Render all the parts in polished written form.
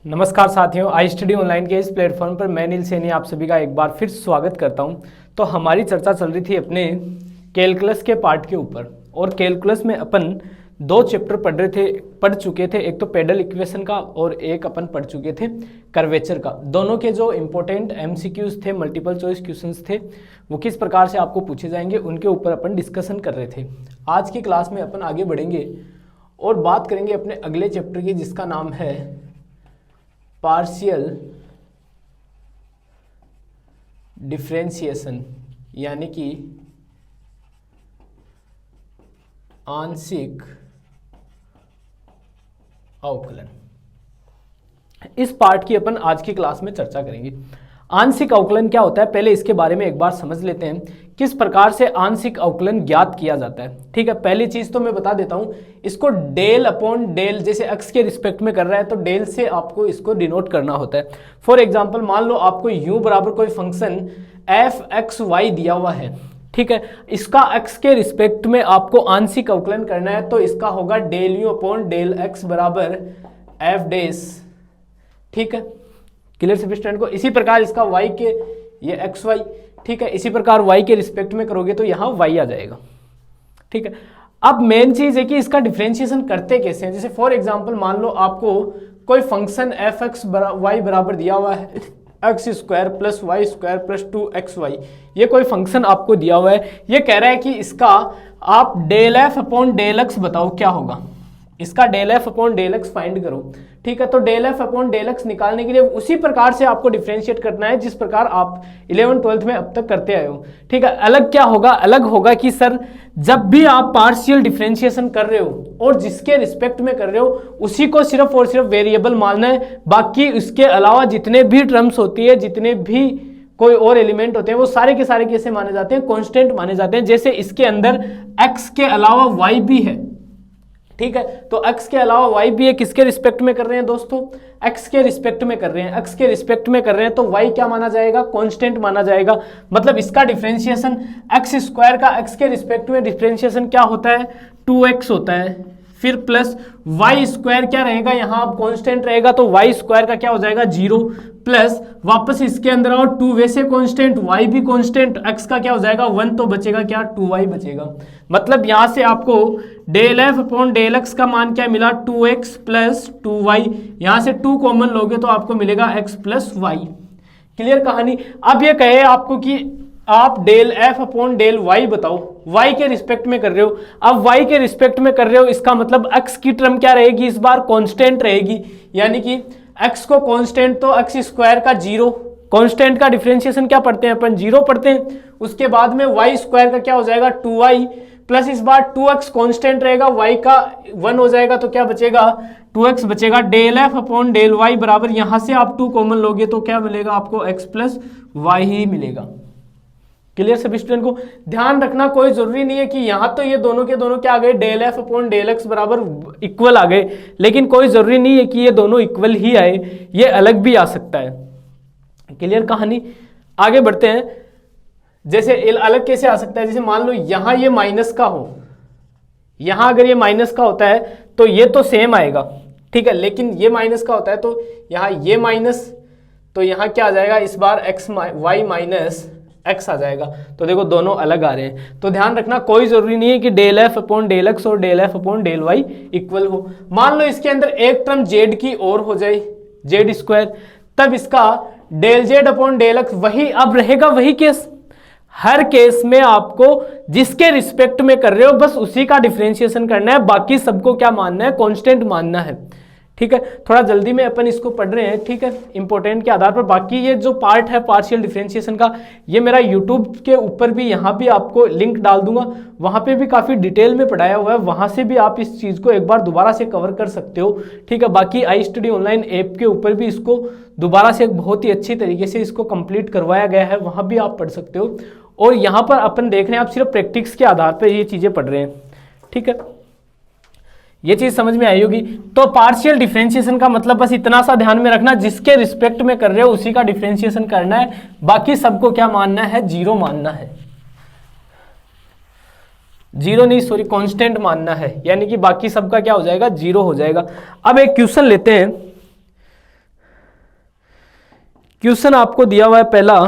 नमस्कार साथियों, I study online के इस प्लेटफॉर्म पर मैं नील सैनी आप सभी का एक बार फिर स्वागत करता हूं। तो हमारी चर्चा चल रही थी अपने कैलकुलस के पार्ट के ऊपर, और कैलकुलस में अपन दो चैप्टर पढ़ चुके थे। एक तो पेडल इक्वेशन का और एक अपन पढ़ चुके थे कर्वेचर का। दोनों के जो इंपॉर्टेंट एमसीक्यूज थे, मल्टीपल चॉइस क्वेश्चंस थे, वो किस प्रकार से आपको पूछे जाएंगे उनके ऊपर अपन डिस्कशन कर रहे थे। आज की क्लास में अपन आगे बढ़ेंगे और बात करेंगे अपने अगले चैप्टर की, जिसका नाम है पार्शियल डिफरेंशिएशन, यानी कि आंशिक अवकलन। इस पार्ट की अपन आज की क्लास में चर्चा करेंगे। आंशिक अवकलन क्या होता है, पहले इसके बारे में एक बार समझ लेते हैं, किस प्रकार से आंशिक अवकलन ज्ञात किया जाता है। ठीक है, पहली चीज तो मैं बता देता हूं, इसको डेल अपॉन डेल, जैसे एक्स के रिस्पेक्ट में कर रहा है तो डेल से आपको इसको डिनोट करना होता है। फॉर एग्जांपल, मान लो आपको u बराबर कोई फंक्शन एफ एक्स वाई दिया हुआ है। ठीक है, इसका x के रिस्पेक्ट में आपको आंशिक अवकलन करना है, तो इसका होगा del you upon del x बराबर एफ डेस। ठीक है, क्लियर सभी स्टूडेंट को। इसी प्रकार इसका y के, ये एक्स वाई, ठीक है, इसी प्रकार y के रिस्पेक्ट में करोगे तो यहाँ y आ जाएगा। ठीक है, अब मेन चीज है कि इसका डिफरेंशिएशन करते कैसे हैं। जैसे फॉर एग्जांपल, मान लो आपको कोई फंक्शन एफ एक्स वाई बराबर दिया हुआ है x square plus Y square plus 2xy, ये कोई फंक्शन आपको दिया हुआ है। ये कह रहा है कि इसका आप del F upon del x बताओ क्या होगा, इसका del F upon del x find करो। ठीक है, तो del F upon del x निकालने के लिए उसी प्रकार से आपको डिफरेंशिएट करना है जिस प्रकार आप 11th-12th में अब तक करते आए हो। ठीक है, अलग क्या होगा, अलग होगा कि सर जब भी आप पार्शियल डिफरेंशिएशन कर रहे हो और जिसके रिस्पेक्ट में कर रहे हो उसी को सिर्फ और सिर्फ वेरिएबल मानना है, बाकी उसके अलावा जितने भी टर्म्स होती है, जितने भी कोई और एलिमेंट होते हैं, वो सारे के सारे कैसे माने जाते हैं, कांस्टेंट माने जाते हैं। जैसे इसके अंदर x के अलावा y भी है। ठीक है, तो x के अलावा y भी है, किसके रिस्पेक्ट में कर रहे हैं दोस्तों, x के रिस्पेक्ट में कर रहे हैं। x के रिस्पेक्ट में कर रहे हैं तो y क्या माना जाएगा, कांस्टेंट माना जाएगा। मतलब इसका डिफरेंशिएशन एक्स स्क्वायर का x के रिस्पेक्ट में डिफरेंशिएशन क्या होता है, 2x होता है, फिर प्लस वाई स्क्वायर क्या रहेगा, यहाँ अब कांस्टेंट रहेगा तो वाई स्क्वायर का क्या हो जाएगा 0, प्लस वापस इसके अंदर और 2 वैसे कांस्टेंट, वाई भी कांस्टेंट, एक्स का क्या हो जाएगा 1, तो बचेगा क्या 2y बचेगा। मतलब यहाँ से आपको del F upon del x का मान क्या मिला, 2x प्लस 2y, यहाँ से 2 कॉमन लोगे तो आपको मिलेगा x प्लस वाई। क्लियर कहानी। अब ये कहे आपको कि आप del F upon del y बताओ, y के रिस्पेक्ट में कर रहे हो। अब y के रिस्पेक्ट में कर रहे हो, इसका मतलब x की टर्म क्या रहेगी, इस बार कांस्टेंट रहेगी, यानी कि x को कांस्टेंट तो x स्क्वायर का 0, कांस्टेंट का डिफरेंशिएशन क्या पढ़ते हैं अपन, 0 पढ़ते हैं। उसके बाद में y स्क्वायर का क्या हो जाएगा 2y, प्लस इस बार 2x कांस्टेंट रहेगा, y का 1 हो जाएगा तो क्या बचेगा 2x बचेगा। Del F upon del y बराबर, यहां से आप 2 कॉमन लोगे तो क्या मिलेगा आपको x प्लस वाई ही मिलेगा। क्लियर सभी स्टूडेंट को। ध्यान रखना, कोई जरूरी नहीं है कि यहाँ तो ये दोनों के दोनों क्या आ गए, del F upon del x बराबर इक्वल आ गए, लेकिन कोई जरूरी नहीं है कि ये दोनों इक्वल ही आए, ये अलग भी आ सकता है। क्लियर कहानी। आगे बढ़ते हैं। जैसे अलग कैसे आ सकता है, जैसे मान लो यहाँ ये माइनस का हो, यहाँ अगर ये माइनस का होता है तो ये तो सेम आएगा। ठीक है, लेकिन ये माइनस का होता है तो यहाँ ये माइनस, तो यहाँ क्या आ जाएगा, इस बार एक्स वाई माइनस x आ जाएगा। तो देखो दोनों अलग आ रहे हैं, तो ध्यान रखना कोई जरूरी नहीं है कि del F upon del x और del F upon del Y equal हो। मान लो इसके अंदर एक टर्म z की और हो जाए, जेड स्क्वायर, तब इसका del z upon del x वही अब रहेगा, वही केस। हर केस में आपको जिसके रिस्पेक्ट में कर रहे हो बस उसी का डिफरेंशिएशन करना है, बाकी सबको क्या मानना है, कांस्टेंट मानना है। ठीक है, थोड़ा जल्दी में अपन इसको पढ़ रहे हैं, ठीक है, इंपॉर्टेंट के आधार पर। बाकी ये जो पार्ट है पार्शियल डिफरेंशिएशन का, ये मेरा यूट्यूब के ऊपर भी, यहाँ भी आपको लिंक डाल दूंगा, वहाँ पे भी काफ़ी डिटेल में पढ़ाया हुआ है, वहाँ से भी आप इस चीज़ को एक बार दोबारा से कवर कर सकते हो। ठीक है, बाकी आई स्टडी ऑनलाइन ऐप के ऊपर भी इसको दोबारा से बहुत ही अच्छी तरीके से इसको कंप्लीट करवाया गया है, वहाँ भी आप पढ़ सकते हो। और यहाँ पर अपन देख रहे हैं, आप सिर्फ प्रैक्टिस के आधार पर ये चीज़ें पढ़ रहे हैं। ठीक है, ये चीज समझ में आई होगी। तो पार्शियल डिफरेंशिएशन का मतलब बस इतना सा ध्यान में रखना, जिसके रिस्पेक्ट में कर रहे हो उसी का डिफरेंशिएशन करना है, बाकी सबको क्या मानना है, 0 मानना है। 0 नहीं, सॉरी, कांस्टेंट मानना है, यानी कि बाकी सबका क्या हो जाएगा 0 हो जाएगा। अब एक क्वेश्चन लेते हैं, क्वेश्चन आपको दिया हुआ है पहला,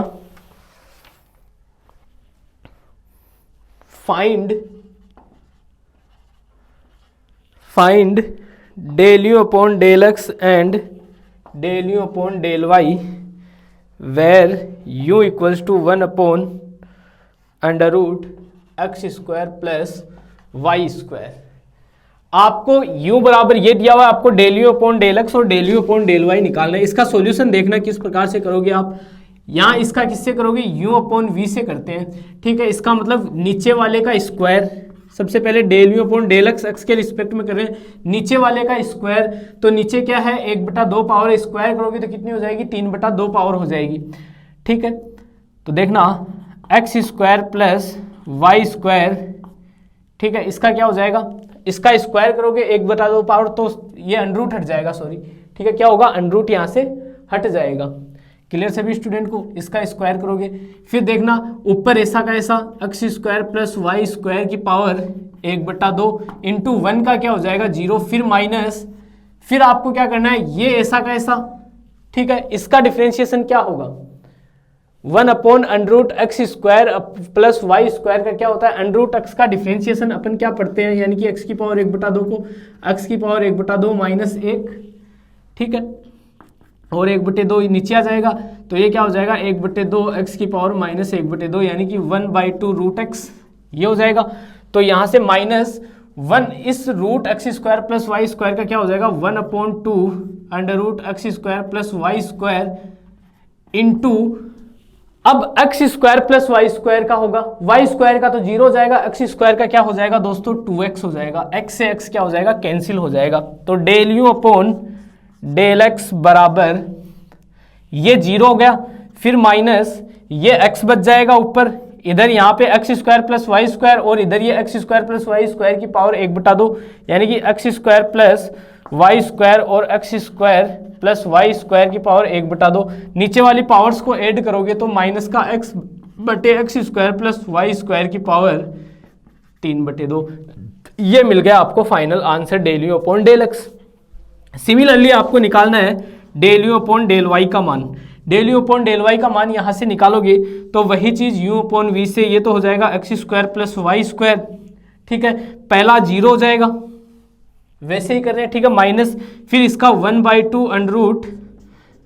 find del you upon del X and del you upon del Y where U equals to 1 upon under root x square plus Y square. आपको u बराबर ये दिया हुआ है, आपको del you upon del x और del you upon del Y निकालना है। इसका सॉल्यूशन देखना किस प्रकार से करोगे आप। यहाँ इसका किससे करोगे, u अपॉन वी से करते हैं, ठीक है। इसका मतलब नीचे वाले का स्क्वायर, सबसे पहले del you upon del x, x के रिस्पेक्ट में कर रहे हैं, नीचे वाले का स्क्वायर, तो नीचे क्या है 1/2 पावर, स्क्वायर करोगे तो कितनी हो जाएगी 3/2 पावर हो जाएगी, ठीक है। तो देखना x square plus Y square, ठीक है, इसका क्या हो जाएगा, इसका स्क्वायर करोगे 1/2 पावर, तो ये अंडरूट हट जाएगा, सॉरी, ठीक है, क्या होगा अंडरूट यहाँ से हट जाएगा। क्लियर सभी स्टूडेंट को। इसका स्क्वायर करोगे, फिर देखना ऊपर ऐसा का ऐसा x square plus Y square की पावर 1/2 इंटू 1 का क्या हो जाएगा 0, फिर माइनस, फिर आपको क्या करना है ये ऐसा का ऐसा, ठीक है, इसका डिफरेंशिएशन क्या होगा 1 अपॉन under root x square plus Y square का क्या होता है अंडरूट एक्स का डिफरेंशिएशन अपन क्या पढ़ते हैं, यानी कि एक्स की पावर 1/2 को एक्स की पावर 1/2 माइनस 1, ठीक है, और 1/2 नीचे आ जाएगा, तो ये क्या हो जाएगा 1/2 एक्स की पावर माइनस 1/2, यानी कि 1/2 रूट एक्स, ये हो जाएगा। तो यहाँ से माइनस 1 इस root x square plus Y square का क्या हो जाएगा 1/2 under root x square plus Y square into, अब X square plus Y square का होगा, वाई स्क्वायर का तो 0 हो जाएगा, एक्स स्क्वायर का क्या हो जाएगा दोस्तों 2x हो जाएगा, x से x क्या हो जाएगा कैंसिल हो जाएगा। तो del you upon del x बराबर ये 0 हो गया, फिर माइनस ये x बच जाएगा ऊपर, इधर यहाँ पे X square plus Y square और इधर ये x square plus Y square की पावर 1/2, यानी कि X square plus Y square और x square plus Y square की पावर 1/2, नीचे वाली पावर्स को ऐड करोगे तो माइनस का x बटे x square plus Y square की पावर 3/2, ये मिल गया आपको final answer del you upon del x. Similarly आपको निकालना है del you upon del y का मान, del you upon del y का मान यहाँ से निकालोगे तो वही चीज u अपॉन वी से, ये तो हो जाएगा x square plus Y square, ठीक है, पहला 0 हो जाएगा, वैसे ही कर रहे हैं, ठीक है, माइनस, फिर इसका 1/2 under root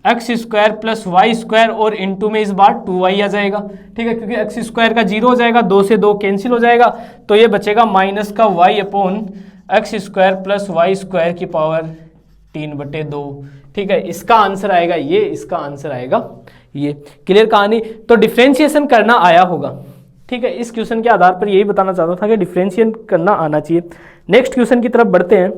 x square plus Y square और इंटू में इस बार 2y आ जाएगा, ठीक है, क्योंकि एक्स स्क्वायर का 0 हो जाएगा, 2 से 2 कैंसिल हो जाएगा, तो ये बचेगा माइनस का y upon x square plus Y square की पावर 3/2, ठीक है, इसका आंसर आएगा ये, इसका आंसर आएगा ये। क्लियर कहानी। तो डिफरेंशिएशन करना आया होगा, ठीक है, इस क्वेश्चन के आधार पर यही बताना चाहता था कि डिफरेंशिएशन करना आना चाहिए। नेक्स्ट क्वेश्चन की तरफ बढ़ते हैं।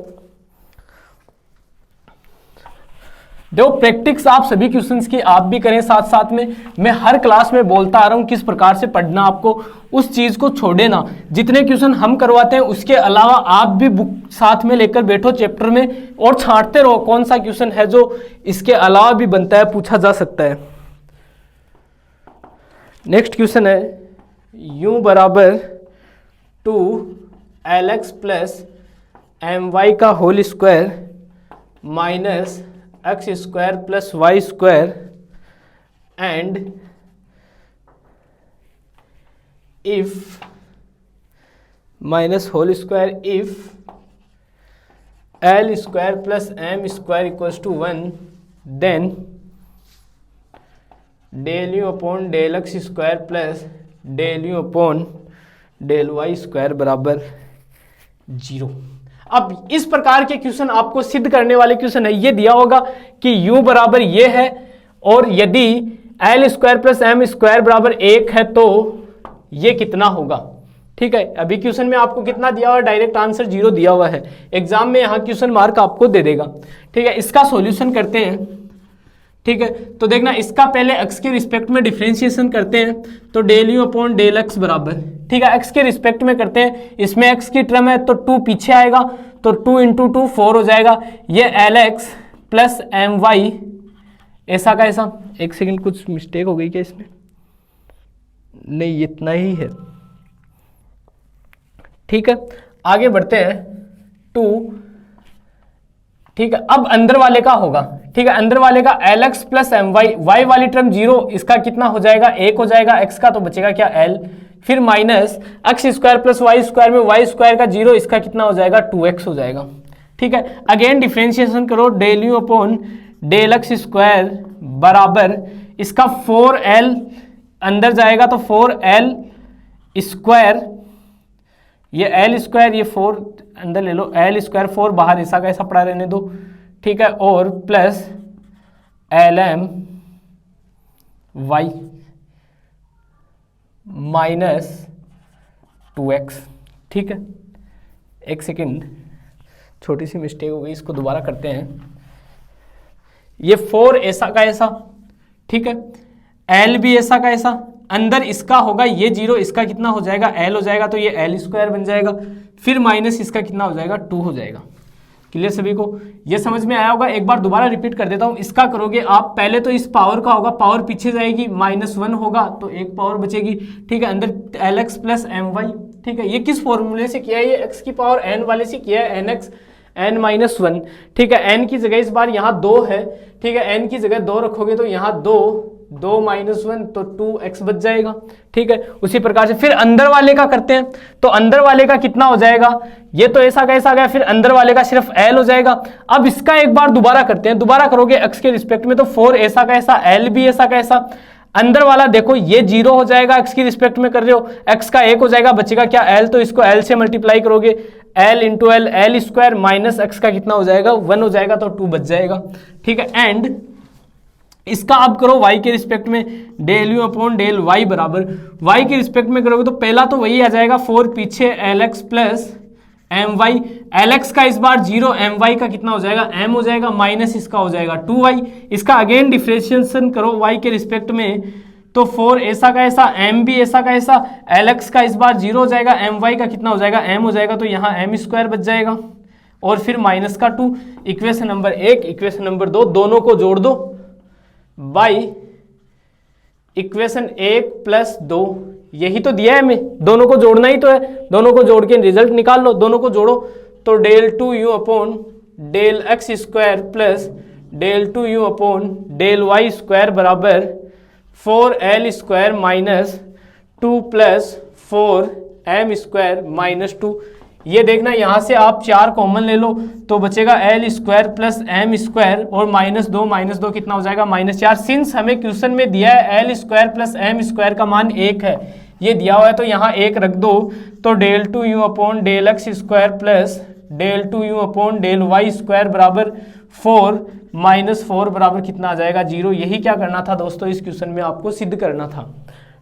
देखो प्रैक्टिस आप सभी क्वेश्चंस की आप भी करें साथ साथ में, मैं हर क्लास में बोलता आ रहा हूं किस प्रकार से पढ़ना, आपको उस चीज को छोड़े ना, जितने क्वेश्चन हम करवाते हैं उसके अलावा आप भी बुक साथ में लेकर बैठो चैप्टर में और छांटते रहो कौन सा क्वेश्चन है जो इसके अलावा भी बनता है, पूछा जा सकता है। नेक्स्ट क्वेश्चन है u बराबर 2lx प्लस my का whole square minus x square plus Y square and if minus whole square if l square plus m square equals to 1 then del you upon del x square plus del you upon del Y square बराबर 0। अब इस प्रकार के question आपको सिद्ध करने वाले question है, ये दिया होगा कि u बराबर ये है और यदि l square plus m square बराबर 1 है तो ये कितना होगा, ठीक है। अभी क्वेश्चन में आपको कितना दिया हुआ है, डायरेक्ट आंसर 0 दिया हुआ है, एग्जाम में यहाँ क्वेश्चन मार्क आपको दे देगा, ठीक है। इसका सॉल्यूशन करते हैं, ठीक है, तो देखना इसका पहले x के रिस्पेक्ट में डिफरेंशिएशन करते हैं, तो del you upon del x बराबर, ठीक है, x के रिस्पेक्ट में करते हैं, इसमें x की टर्म है तो 2 पीछे आएगा, तो 2 इंटू 2 4 हो जाएगा, ये l x plus m y ऐसा का ऐसा, एक सेकंड कुछ मिस्टेक हो गई क्या इसमें, नहीं इतना ही है, ठीक है। आगे बढ़ते हैं 2 ठीक है। अब अंदर वाले का होगा, ठीक है, अंदर वाले का lx plus m y, y वाली टर्म 0, इसका कितना हो जाएगा 1 हो जाएगा x का, तो बचेगा क्या l, फिर minus x square plus Y square में वाई स्क्वायर का 0, इसका कितना हो जाएगा 2x हो जाएगा। ठीक है, अगेन डिफ्रेंशिएशन करो, del you upon del x square बराबर इसका 4l अंदर जाएगा तो 4l स्क्वायर, ये l स्क्वायर, ये 4 अंदर ले लो, l स्क्वायर 4 बाहर ऐसा का ऐसा पड़ा रहने दो, ठीक है, और plus lm y minus 2x। ठीक है, एक सेकेंड, छोटी सी मिस्टेक हो गई, इसको दोबारा करते हैं। ये 4 ऐसा का ऐसा, ठीक है, l भी ऐसा का ऐसा, अंदर इसका होगा ये 0, इसका कितना हो जाएगा l हो जाएगा, तो ये l स्क्वायर बन जाएगा, फिर माइनस इसका कितना हो जाएगा 2 हो जाएगा। क्लियर सभी को, ये समझ में आया होगा। एक बार दोबारा रिपीट कर देता हूं, इसका करोगे आप, पहले तो इस पावर का होगा, पावर पीछे जाएगी, -1 होगा तो एक पावर बचेगी, ठीक है, अंदर lx प्लस एम वाई। ठीक है, ये किस फॉर्मूले से किया है, ये x की पावर n वाले से किया है, nx n-1। ठीक है, n की जगह इस बार यहाँ 2 है, ठीक है, n की जगह 2 रखोगे तो यहाँ 2 माइनस 1 तो 2x बच जाएगा। ठीक है, उसी प्रकार से फिर अंदर वाले का करते हैं, तो अंदर वाले का कितना हो जाएगा, ये तो ऐसा कैसा गया, फिर अंदर वाले का सिर्फ l हो जाएगा। अब इसका एक बार दोबारा करते हैं, दोबारा करोगे x के रिस्पेक्ट में तो 4 ऐसा कैसा, l भी ऐसा कैसा, अंदर वाला देखो ये 0 हो जाएगा, x की रिस्पेक्ट में कर रहे हो, x का 1 हो जाएगा, बचेगा क्या l, तो इसको l से मल्टीप्लाई करोगे, l into L, L square minus x का कितना हो जाएगा 1 हो जाएगा, तो 2 बच जाएगा। ठीक है, एंड इसका अब करो y के रिस्पेक्ट में, del you upon del y बराबर, y के रिस्पेक्ट में करोगे तो पहला तो वही आ जाएगा 4 पीछे lx plus m y, lx का इस बार 0, एम वाई का कितना हो जाएगा m हो जाएगा, माइनस इसका हो जाएगा 2y। इसका अगेन डिफरेंशिएशन करो y के रिस्पेक्ट में, तो 4 ऐसा का ऐसा, m भी ऐसा का ऐसा, lx का इस बार 0 हो जाएगा, एम वाई का कितना हो जाएगा m हो जाएगा, तो यहाँ m स्क्वायर बच जाएगा, और फिर माइनस का 2। इक्वेशन नंबर 1, इक्वेशन नंबर 2 दोनों को जोड़ दो, बाई इक्वेशन 1 प्लस 2, यही तो दिया है हमें, दोनों को जोड़ना ही तो है, दोनों को जोड़ के रिजल्ट निकाल लो, दोनों को जोड़ो तो del 2u upon del x square plus del 2u upon del Y square बराबर 4l square minus 2 plus 4m square minus 2। ये देखना, यहाँ से आप 4 कॉमन ले लो तो बचेगा l square plus m square, और माइनस दो कितना हो जाएगा -4। सिंस हमें क्वेश्चन में दिया है l square plus m square का मान 1 है, ये दिया हुआ है तो यहाँ 1 रख दो, तो del 2u upon del x square plus del 2u upon del Y square बराबर 4 -4 बराबर कितना आ जाएगा 0। यही क्या करना था दोस्तों, इस क्वेश्चन में आपको सिद्ध करना था।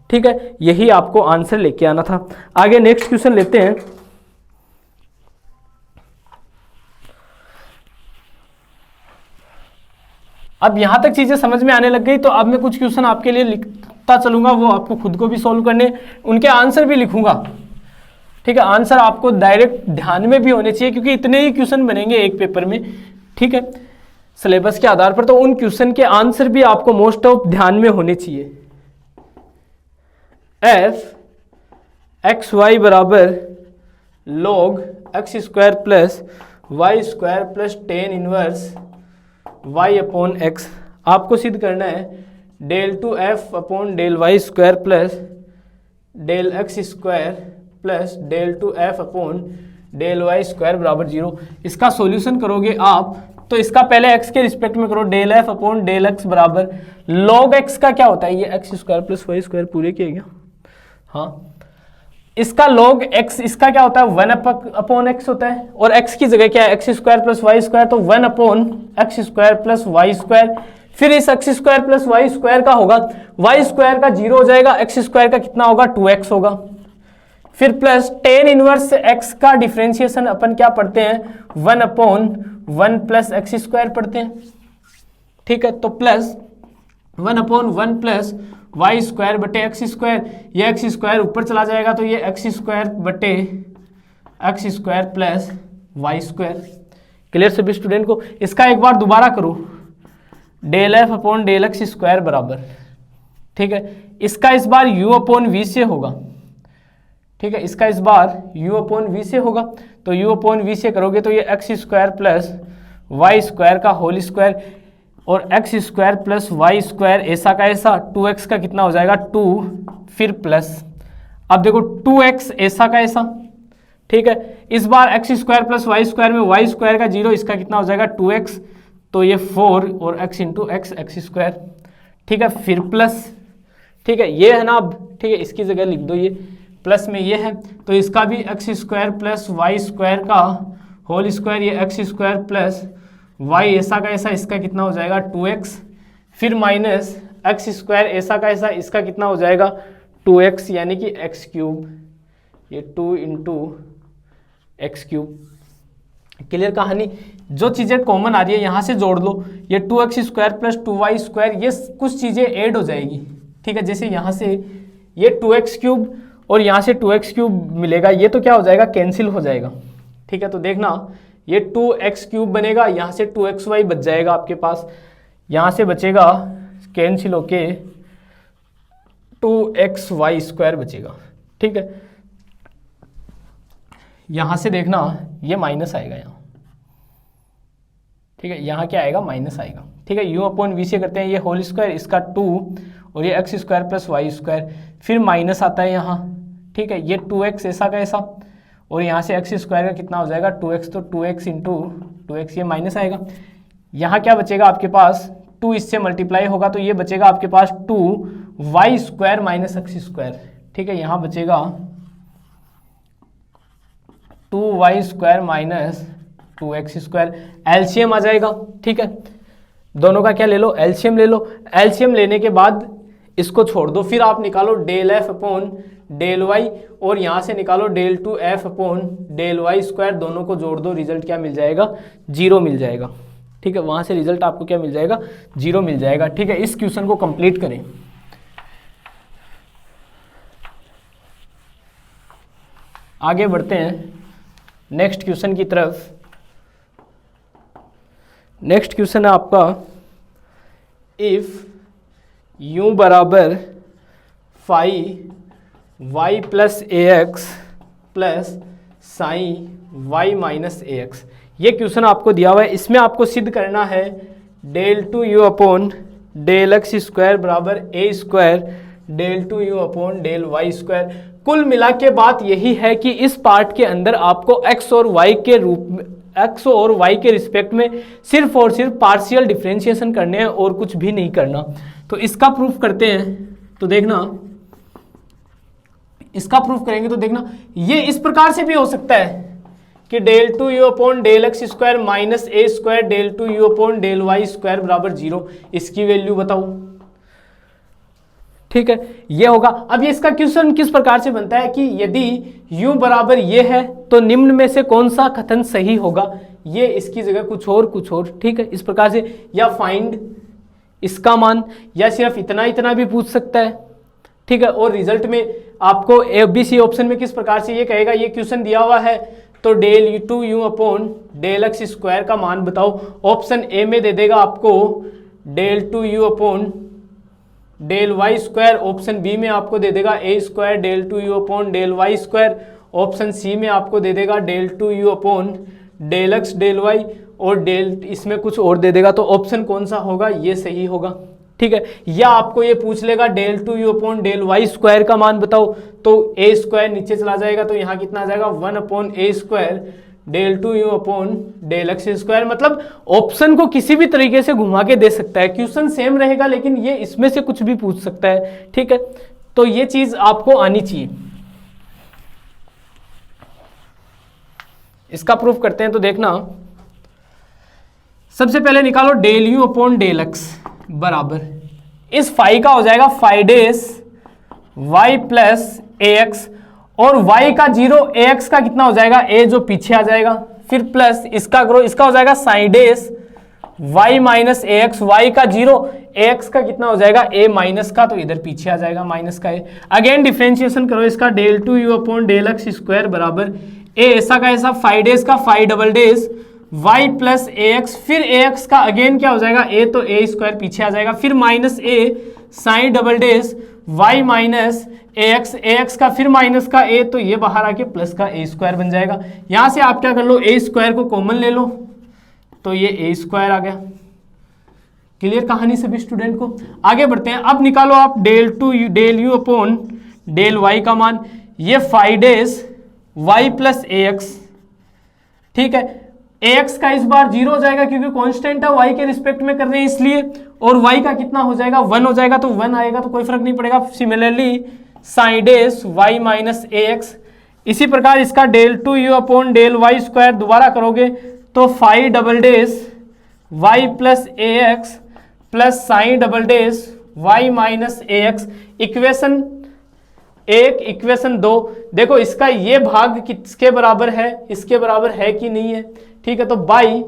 ठीक है, यही आपको आंसर लेके आना था। आगे नेक्स्ट क्वेश्चन लेते हैं। अब यहां तक चीजें समझ में आने लग गई, तो अब मैं कुछ क्वेश्चन आपके लिए लिखता चलूंगा, वो आपको खुद को भी सॉल्व करने, उनके आंसर भी लिखूंगा। ठीक है, आंसर आपको डायरेक्ट ध्यान में भी होने चाहिए, क्योंकि इतने ही क्वेश्चन बनेंगे एक पेपर में। ठीक है, सिलेबस के आधार पर, तो उन क्वेश्चन के आंसर भी आपको मोस्ट ऑफ ध्यान में होने चाहिए। एफ एक्स वाई बराबर log x square plus Y square plus tan inverse y upon x, आपको सिद्ध करना है del 2f upon del Y square plus del x square plus del 2f upon del Y square बराबर 0। इसका solution करोगे आप, तो इसका पहले x के रिस्पेक्ट में करो, del f upon del x बराबर log x का क्या होता है, ये x square plus Y square पूरे किया गया, हाँ, इसका log x, इसका क्या होता है 1 अपॉन x होता है, और x की जगह क्या है x square plus Y square, तो 1 upon x square plus Y square, फिर इस x square plus Y square का होगा, वाई स्क्वायर का 0 हो जाएगा, एक्स स्क्वायर का कितना होगा 2x होगा, फिर प्लस टेन इनवर्स x का डिफरेंशिएशन अपन क्या पढ़ते हैं 1 अपॉन 1 प्लस एक्स स्क्वायर पढ़ते हैं। ठीक है, तो plus 1 upon 1 plus Y square बटे एक्स स्क्वायर, ये एक्स स्क्वायर ऊपर चला जाएगा, तो ये एक्स स्क्वायर बटे x square plus Y square. Clear सभी स्टूडेंट को। इसका एक बार दोबारा करो, del F upon del x square बराबर, ठीक है, इसका इस बार u अपॉन वी से होगा। ठीक है, इसका इस बार u अपॉन वी से होगा, तो u अपॉन वी से करोगे तो ये x square plus Y square का होल स्क्वायर और x square plus Y square ऐसा का ऐसा, 2x का कितना हो जाएगा 2, फिर प्लस, अब देखो 2x ऐसा का ऐसा, ठीक है। इस बार X square plus Y square में वाई स्क्वायर का 0, इसका कितना हो जाएगा 2x, तो ये 4 और x इंटू एक्स स्क्वायर, ठीक है, फिर प्लस, ठीक है, ये है ना अब, ठीक है, इसकी जगह लिख दो ये प्लस में ये है, तो इसका भी x square plus Y square का होल स्क्वायर, ये एक्स स्क्वायर प्लस वाई ऐसा का ऐसा, इसका कितना हो जाएगा 2x, फिर माइनस एक्स स्क्वायर ऐसा का ऐसा, इसका कितना हो जाएगा 2x, यानी कि एक्स क्यूब, ये 2 इंटू एक्स क्यूब। क्लियर कहानी। जो चीज़ें कॉमन आ रही है यहाँ से जोड़ लो, ये 2x square plus 2y square, ये कुछ चीज़ें ऐड हो जाएगी, ठीक है। जैसे यहाँ से ये 2x क्यूब और यहाँ से 2x क्यूब मिलेगा, ये तो क्या हो जाएगा कैंसिल हो जाएगा, ठीक है। तो देखना ये 2x क्यूब बनेगा, यहाँ से 2xy बच जाएगा आपके पास, यहाँ से बचेगा कैंसिल होके 2xy स्क्वायर बचेगा, ठीक है। यहाँ से देखना ये माइनस आएगा यहाँ, ठीक है, यहाँ क्या आएगा माइनस आएगा, ठीक है। यू अपॉन वी से करते हैं, ये होल स्क्वायर इसका 2 और ये x square plus Y square, फिर माइनस आता है यहाँ, ठीक है, ये 2x ऐसा का ऐसा, और यहाँ से एक्स स्क्वायर का कितना हो जाएगा 2x, तो 2x इंटू 2x, ये माइनस आएगा। यहाँ क्या बचेगा आपके पास 2 इससे मल्टीप्लाई होगा, तो ये बचेगा आपके पास 2y square minus x square, ठीक है। यहाँ बचेगा 2y square minus 2x square, LCM आ जाएगा, ठीक है। दोनों का क्या ले लो एलसीएम ले लो, एलसीएम लेने के बाद इसको छोड़ दो, फिर आप निकालो del F upon del Y, और यहाँ से निकालो del 2f upon del Y square, दोनों को जोड़ दो, रिजल्ट क्या मिल जाएगा 0 मिल जाएगा, ठीक है। वहाँ से रिजल्ट आपको क्या मिल जाएगा 0 मिल जाएगा, ठीक है। इस क्वेश्चन को कंप्लीट करें। आगे बढ़ते हैं नेक्स्ट क्वेश्चन की तरफ। नेक्स्ट क्वेश्चन है आपका, इफ u बराबर फाई y प्लस ए x plus sine y minus ए एक्स, ये क्वेश्चन आपको दिया हुआ है। इसमें आपको सिद्ध करना है del 2u upon del x square बराबर ए square del 2u upon del Y square. कुल मिला के बात यही है कि इस पार्ट के अंदर आपको x और y के रूप में, x और y के रिस्पेक्ट में सिर्फ और सिर्फ पार्शियल डिफरेंशिएशन करने हैं और कुछ भी नहीं करना। तो इसका प्रूफ करते हैं, तो देखना इसका प्रूफ करेंगे तो देखना ये इस प्रकार से भी हो सकता है कि del 2u upon del x square minus A square del 2u upon del Y square बराबर 0, इसकी वैल्यू बताओ, ठीक है, ये होगा। अब ये इसका क्वेश्चन किस प्रकार से बनता है कि यदि u बराबर ये है तो निम्न में से कौन सा कथन सही होगा, ये इसकी जगह कुछ और, ठीक है, इस प्रकार से, या फाइंड इसका मान, या सिर्फ इतना भी पूछ सकता है, ठीक है। और रिजल्ट में आपको ABC ऑप्शन में किस प्रकार से ये कहेगा, ये क्वेश्चन दिया हुआ है तो del 2u upon del x square का मान बताओ। ऑप्शन ए में दे देगा आपको del 2u upon del Y square, option B में आपको दे देगा A square del 2u upon del Y square, option C में आपको दे देगा del 2u upon del x del Y, और डेल इसमें कुछ और दे देगा। तो ऑप्शन कौन सा होगा, ये सही होगा, ठीक है। या आपको ये पूछ लेगा del 2u upon del Y square का मान बताओ, तो ए स्क्वायर नीचे चला जाएगा, तो यहाँ कितना आ जाएगा 1 upon A square del 2u upon del x square. मतलब ऑप्शन को किसी भी तरीके से घुमा के दे सकता है, क्वेश्चन सेम रहेगा लेकिन ये इसमें से कुछ भी पूछ सकता है, ठीक है। तो ये चीज आपको आनी चाहिए। इसका प्रूफ करते हैं, तो देखना सबसे पहले निकालो del you upon del x बराबर, इस फाई का हो जाएगा फाई डेस वाई प्लस ए एक्स, और y का 0 ax का कितना हो जाएगा a जो पीछे आ जाएगा, फिर प्लस इसका ग्रो, इसका हो जाएगा साइन डेस y माइनस ए एक्स, वाई का 0 ax का कितना हो जाएगा a माइनस का, तो इधर पीछे आ जाएगा माइनस का a। अगेन डिफरेंशिएशन करो इसका, del 2u upon del x square बराबर a ऐसा का ऐसा, फाई डेस का phi double dash y plus ए एक्स, फिर ax का अगेन क्या हो जाएगा a, तो a स्क्वायर पीछे आ जाएगा, फिर minus a sine double dash y minus A x का, फिर माइनस का a, तो ये बाहर आके प्लस का a स्क्वायर बन जाएगा। यहां से आप क्या कर लो, a स्क्वायर को कॉमन ले लो, तो ये ए स्क्वायर आ गया। क्लियर कहानी सभी स्टूडेंट को? आगे बढ़ते हैं। अब निकालो आप del you upon del y का मान। ये 5 डेज वाई प्लस ए एक्स, ठीक है। ए एक्स का इस बार 0 हो जाएगा क्योंकि कांस्टेंट है, वाई के रिस्पेक्ट में कर रहे हैं इसलिए, और वाई का कितना हो जाएगा 1 हो जाएगा, तो 1 आएगा तो कोई फर्क नहीं पड़ेगा। Similarly psi dash y minus ए एक्स। इसी प्रकार इसका del two u upon del Y square दोबारा करोगे तो 5 डबल डेज वाई प्लस ए x plus psi double dash y minus ए एक्स। इक्वेशन 1 इक्वेशन 2, देखो इसका ये भाग किसके बराबर है, इसके बराबर है कि नहीं है, ठीक है। तो बाई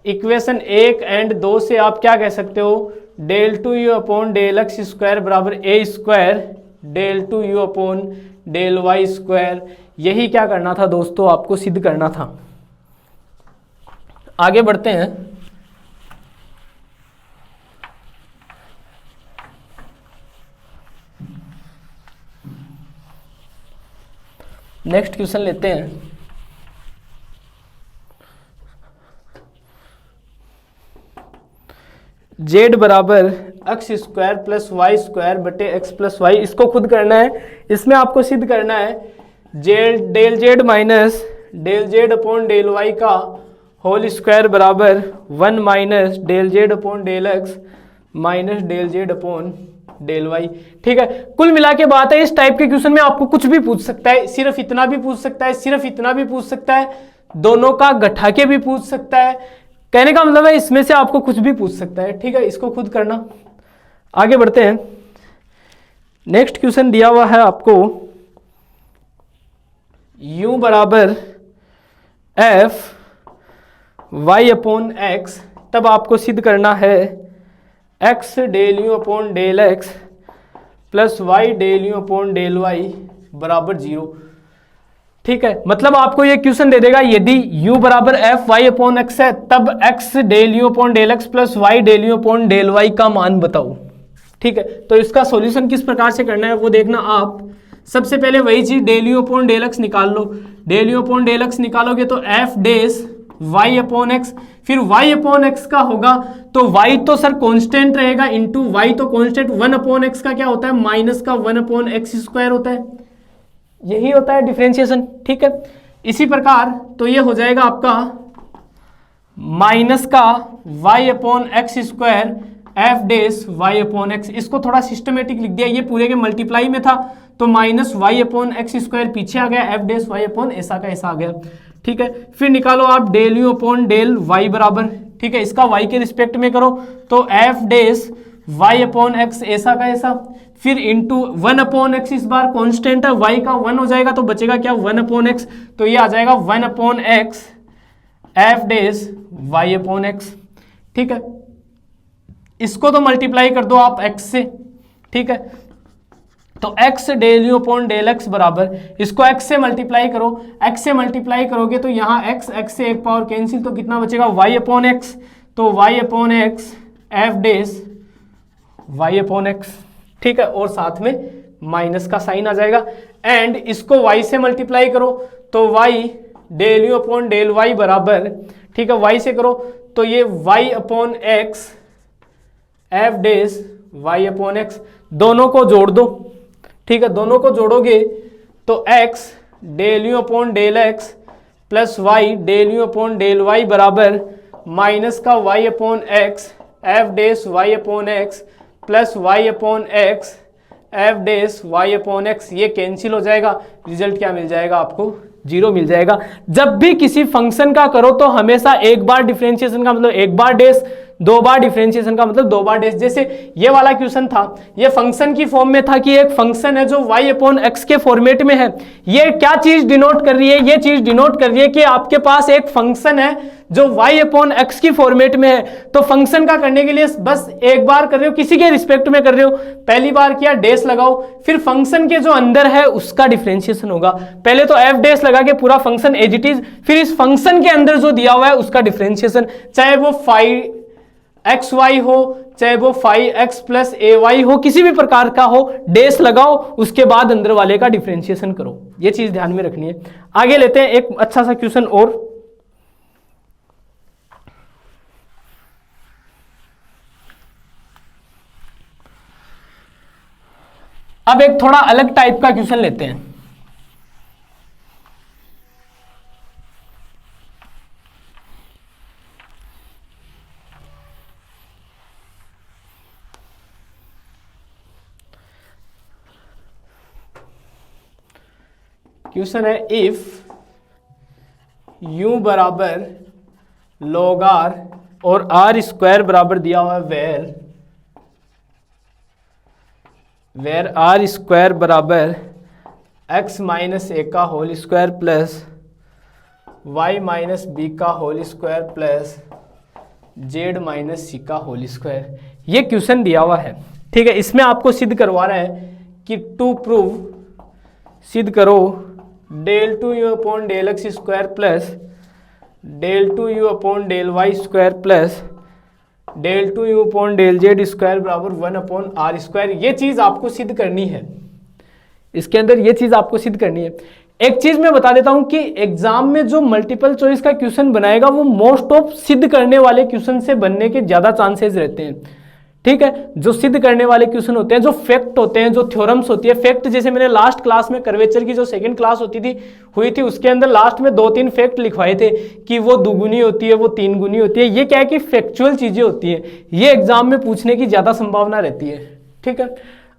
इक्वेशन 1 एंड 2 से आप क्या कह सकते हो, del two u upon del x square बराबर ए square del two u upon del Y square. यही क्या करना था दोस्तों, आपको सिद्ध करना था। आगे बढ़ते हैं। नेक्स्ट क्वेश्चन लेते हैं। जेड बराबर x square plus Y square बटे एक्स प्लस वाई, इसको खुद करना है। इसमें आपको सिद्ध करना है del z minus del z upon del y का होल स्क्वायर बराबर 1 minus del z upon del x minus del z upon del y, ठीक है। कुल मिला के बात है, इस टाइप के क्वेश्चन में आपको कुछ भी पूछ सकता है, सिर्फ इतना भी पूछ सकता है, सिर्फ इतना भी पूछ सकता है, दोनों का गठा के भी पूछ सकता है। कहने का मतलब है इसमें से आपको कुछ भी पूछ सकता है, ठीक है। इसको खुद करना। आगे बढ़ते हैं। नेक्स्ट क्वेश्चन दिया हुआ है आपको u बराबर एफ वाई अपॉन एक्स, तब आपको सिद्ध करना है x del you upon del x plus y del you upon del y बराबर 0, ठीक है। मतलब आपको ये क्वेश्चन दे देगा यदि u बराबर एफ वाई अपॉन एक्स है तब x del you upon del x plus y del you upon del y का मान बताओ, ठीक है। तो इसका सॉल्यूशन किस प्रकार से करना है वो देखना आप। सबसे पहले वही चीज del you upon del x निकाल लो। Del you upon del x निकालोगे तो f dash y upon x, फिर y अपॉन एक्स का होगा तो y तो सर कांस्टेंट रहेगा इंटू y तो कांस्टेंट, 1 अपॉन एक्स का क्या होता है माइनस का 1 अपॉन एक्स स्क्वायर होता है, यही होता है डिफरेंशिएशन, ठीक है। इसी प्रकार तो ये हो जाएगा आपका माइनस का y upon x square F dash y upon x. इसको थोड़ा सिस्टमेटिक लिख दिया, ये पूरे के मल्टीप्लाई में था तो minus y upon x square पीछे आ गया, एफ डेज y अपॉन ऐसा का ऐसा आ गया, ठीक है। फिर निकालो आप del you upon del y बराबर, ठीक है, इसका y के रिस्पेक्ट में करो तो f dash y upon x ऐसा का ऐसा, फिर इंटू 1 अपॉन एक्स, इस बार कांस्टेंट है y का 1 हो जाएगा तो बचेगा क्या 1 अपॉन एक्स, तो ये आ जाएगा 1 upon x f dash y upon x, ठीक है। इसको तो मल्टीप्लाई कर दो आप x से, ठीक है। तो x del you upon del x बराबर, इसको x से मल्टीप्लाई करो, x से मल्टीप्लाई करोगे तो यहाँ x से एक पावर कैंसिल, तो कितना बचेगा y अपॉन एक्स, तो y upon x f dash y upon x, ठीक है। और साथ में माइनस का साइन आ जाएगा एंड इसको y से मल्टीप्लाई करो तो y del you upon del y बराबर, ठीक है, y से करो तो ये y upon x f dash y upon x, दोनों को जोड़ दो, ठीक है। दोनों को जोड़ोगे तो x del you upon del x plus y del you upon del y बराबर माइनस का y upon x f dash y upon x plus y upon x f dash y upon x, ये cancel हो जाएगा। Result क्या मिल जाएगा आपको 0 मिल जाएगा। जब भी किसी फंक्शन का करो तो हमेशा एक बार डिफरेंशिएशन का मतलब एक बार डेस, 2 बार डिफरेंशिएशन का मतलब 2 बार डेस। जैसे ये वाला क्वेश्चन था, ये फंक्शन की फॉर्म में था कि एक फंक्शन है जो y अपॉन एक्स के फॉर्मेट में है। ये क्या चीज डिनोट कर रही है, ये चीज डिनोट कर रही है कि आपके पास एक फंक्शन है जो y अपॉन एक्स की फॉर्मेट में है। तो फंक्शन का करने के लिए बस एक बार कर रहे हो, किसी के रिस्पेक्ट में कर रहे हो, पहली बार किया डेस लगाओ, फिर फंक्शन के जो अंदर है उसका डिफरेंशिएशन होगा। पहले तो एफ डेस लगा के पूरा फंक्शन एज इट इज, फिर इस फंक्शन के अंदर जो दिया हुआ है उसका डिफरेंशिएशन, चाहे वो फाइव एक्स वाई हो, चाहे वो 5x प्लस ए वाई हो, किसी भी प्रकार का हो, डेस लगाओ, उसके बाद अंदर वाले का डिफरेंशिएशन करो। ये चीज ध्यान में रखनी है। आगे लेते हैं एक अच्छा सा क्वेश्चन और। अब एक थोड़ा अलग टाइप का क्वेश्चन लेते हैं। क्वेश्चन है इफ u बराबर log r और r स्क्वायर बराबर दिया हुआ है वेर r स्क्वायर बराबर x माइनस ए का whole square plus y minus b का whole square plus z minus c का होल स्क्वायर। ये क्वेश्चन दिया हुआ है, ठीक है। इसमें आपको सिद्ध करवा रहा है कि टू प्रूव, सिद्ध करो del two u upon del x square plus del two u upon del Y square plus del two u upon del z square बराबर 1 अपॉन आर स्क्वायर। ये चीज आपको सिद्ध करनी है, इसके अंदर ये चीज आपको सिद्ध करनी है। एक चीज मैं बता देता हूं कि एग्जाम में जो मल्टीपल चॉइस का क्वेश्चन बनाएगा वो मोस्ट ऑफ सिद्ध करने वाले क्वेश्चन से बनने के ज्यादा चांसेस रहते हैं, ठीक है। जो सिद्ध करने वाले क्वेश्चन होते हैं, जो फैक्ट होते हैं, जो थ्योरम्स होती है, फैक्ट जैसे मैंने लास्ट क्लास में कर्वेचर की जो सेकंड क्लास हुई थी उसके अंदर लास्ट में 2-3 फैक्ट लिखवाए थे कि वो दुगुनी होती है, वो 3 गुनी होती है। ये क्या है कि फैक्चुअल चीजें होती है, ये एग्जाम में पूछने की ज्यादा संभावना रहती है, ठीक है।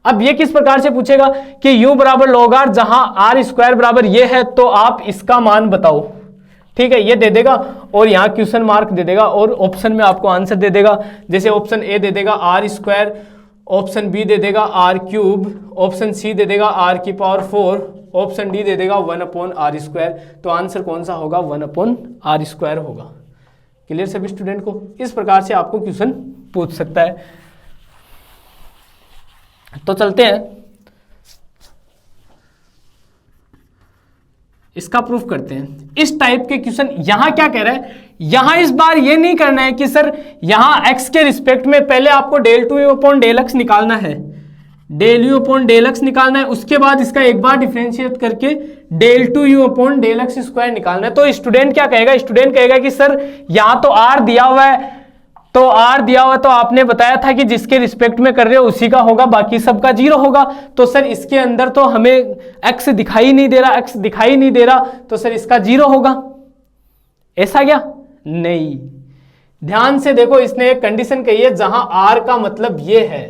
अब ये किस प्रकार से पूछेगा कि u बराबर log r, जहां r स्क्वायर बराबर ये है तो आप इसका मान बताओ, ठीक है। ये दे देगा और यहाँ क्वेश्चन मार्क दे देगा और ऑप्शन में आपको आंसर दे देगा। जैसे ऑप्शन ए दे देगा आर स्क्वायर, ऑप्शन बी दे देगा आर क्यूब, ऑप्शन सी दे देगा आर की पावर 4, ऑप्शन डी दे देगा 1 अपॉन आर स्क्वायर। तो आंसर कौन सा होगा? 1 अपॉन आर स्क्वायर होगा। क्लियर सभी स्टूडेंट को? इस प्रकार से आपको क्वेश्चन पूछ सकता है। तो चलते हैं, इसका प्रूफ करते हैं। इस टाइप के क्वेश्चन यहां क्या कह रहा है, यहां इस बार ये नहीं करना है कि सर यहां x के रिस्पेक्ट में पहले आपको del two u upon del x निकालना है, del you upon del x निकालना है, उसके बाद इसका एक बार डिफरेंशिएट करके del two u upon del x square निकालना है। तो स्टूडेंट क्या कहेगा? स्टूडेंट कहेगा कि सर यहां तो r दिया हुआ है, तो r दिया हुआ तो आपने बताया था कि जिसके रिस्पेक्ट में कर रहे हो उसी का होगा, बाकी सबका 0 होगा। तो सर इसके अंदर तो हमें x दिखाई नहीं दे रहा, x दिखाई नहीं दे रहा, तो सर इसका 0 होगा। ऐसा क्या? नहीं, ध्यान से देखो, इसने एक कंडीशन कही है जहां r का मतलब ये है,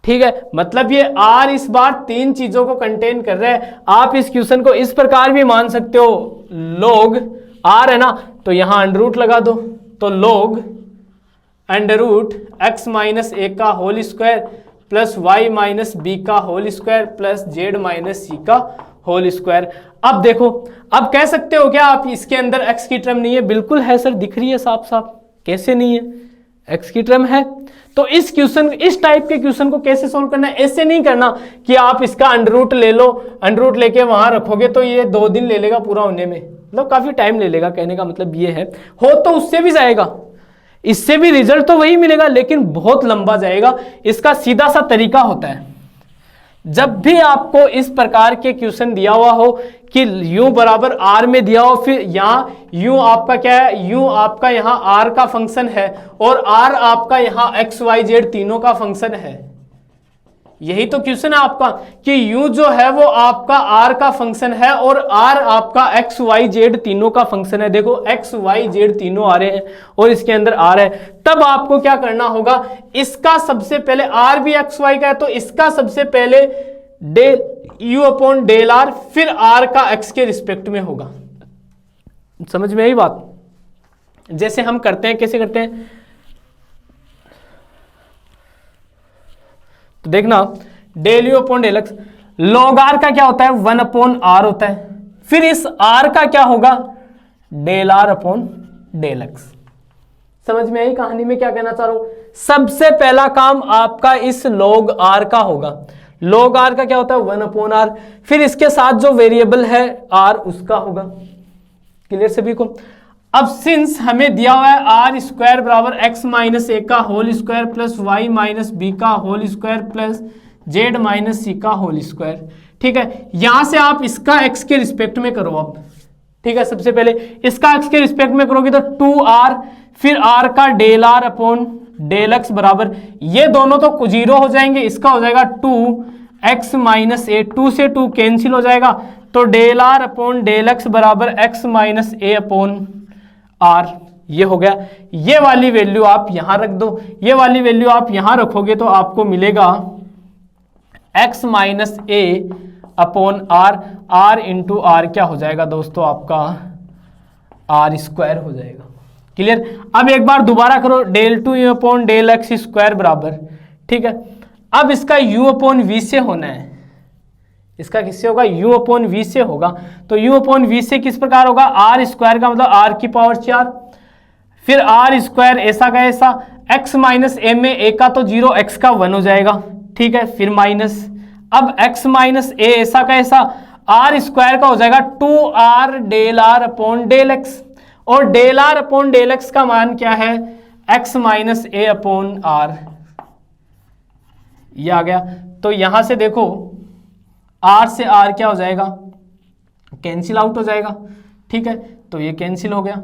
ठीक है। मतलब ये r इस बार 3 चीजों को कंटेन कर रहा है। आप इस क्वेश्चन को इस प्रकार भी मान सकते हो, log r है ना, तो यहां अंडर रूट लगा दो, तो log under root x minus a का whole square plus y minus b का whole square plus z minus c का होल स्क्वायर। अब देखो, अब कह सकते हो क्या आप इसके अंदर एक्स की टर्म नहीं है? बिल्कुल है सर, दिख रही है साफ साफ। कैसे नहीं है? एक्स की टर्म है। तो इस क्वेश्चन, इस टाइप के क्वेश्चन को कैसे सोल्व करना है? ऐसे नहीं करना कि आप इसका अंडर रूट ले लो, अंडर रूट लेके वहां रखोगे तो ये 2 दिन ले लेगा पूरा होने में, मतलब काफी टाइम ले लेगा। कहने का मतलब ये है, हो तो उससे भी जाएगा, इससे भी रिजल्ट तो वही मिलेगा, लेकिन बहुत लंबा जाएगा। इसका सीधा सा तरीका होता है, जब भी आपको इस प्रकार के क्वेश्चन दिया हुआ हो कि u बराबर r में दिया हो, फिर यहाँ u आपका क्या है? u आपका यहाँ r का फंक्शन है और r आपका यहाँ x y z तीनों का फंक्शन है। यही तो क्वेश्चन है आपका कि u जो है वो आपका r का फंक्शन है और r आपका x y z तीनों का फंक्शन है। देखो x y z तीनों आ रहे हैं और इसके अंदर r है। तब आपको क्या करना होगा? इसका सबसे पहले r भी x y का है तो इसका सबसे पहले del u upon del r, फिर r का x के रिस्पेक्ट में होगा। समझ में आई बात? जैसे हम करते हैं, कैसे करते हैं? तो देखना, del you upon del x, log r का क्या होता है? 1 अपॉन आर होता है। फिर इस आर का क्या होगा? Del r upon del x. समझ में आई कहानी में क्या कहना चाह रहा हूं? सबसे पहला काम आपका इस लॉग आर का होगा। लॉग आर का क्या होता है? 1 अपॉन आर। फिर इसके साथ जो वेरिएबल है आर, उसका होगा। क्लियर सभी को? अब सिंस हमें दिया हुआ है आर स्क्वायर बराबर एक्स माइनस ए का whole square plus y minus b का whole square plus z minus c का होल स्क्वायर, ठीक है। यहां से आप इसका एक्स के रिस्पेक्ट में करो अब, ठीक है। सबसे पहले इसका एक्स के रिस्पेक्ट में करोगे तो 2r, फिर r का del r upon del x बराबर, ये दोनों तो 0 हो जाएंगे, इसका हो जाएगा 2 x माइनस ए, 2 से 2 कैंसिल हो जाएगा, तो del r upon del x बराबर x minus a upon r. ये हो गया। ये वाली वैल्यू आप यहां रख दो, ये वाली वैल्यू आप यहां रखोगे तो आपको मिलेगा x minus a upon r. R into r क्या हो जाएगा दोस्तों, आपका आर स्क्वायर हो जाएगा। क्लियर। अब एक बार दोबारा करो, del two u upon del x square बराबर, ठीक है। अब इसका u अपॉन वी से होना है, इसका किससे होगा, u अपॉन वी से होगा। तो u अपॉन वी से किस प्रकार होगा, आर स्क्वायर का मतलब आर की पावर 4, फिर आर स्क्वायर ऐसा का ऐसा, x माइनस ए में a का तो 0, x का 1 हो जाएगा, ठीक है, फिर माइनस, अब x माइनस ए ऐसा का ऐसा, आर स्क्वायर का हो जाएगा 2r del r upon del x, और del r upon del x का मान क्या है, x minus a upon r. ये आ गया। तो यहां से देखो r से r क्या हो जाएगा, कैंसिल आउट हो जाएगा, ठीक है, तो ये कैंसिल हो गया।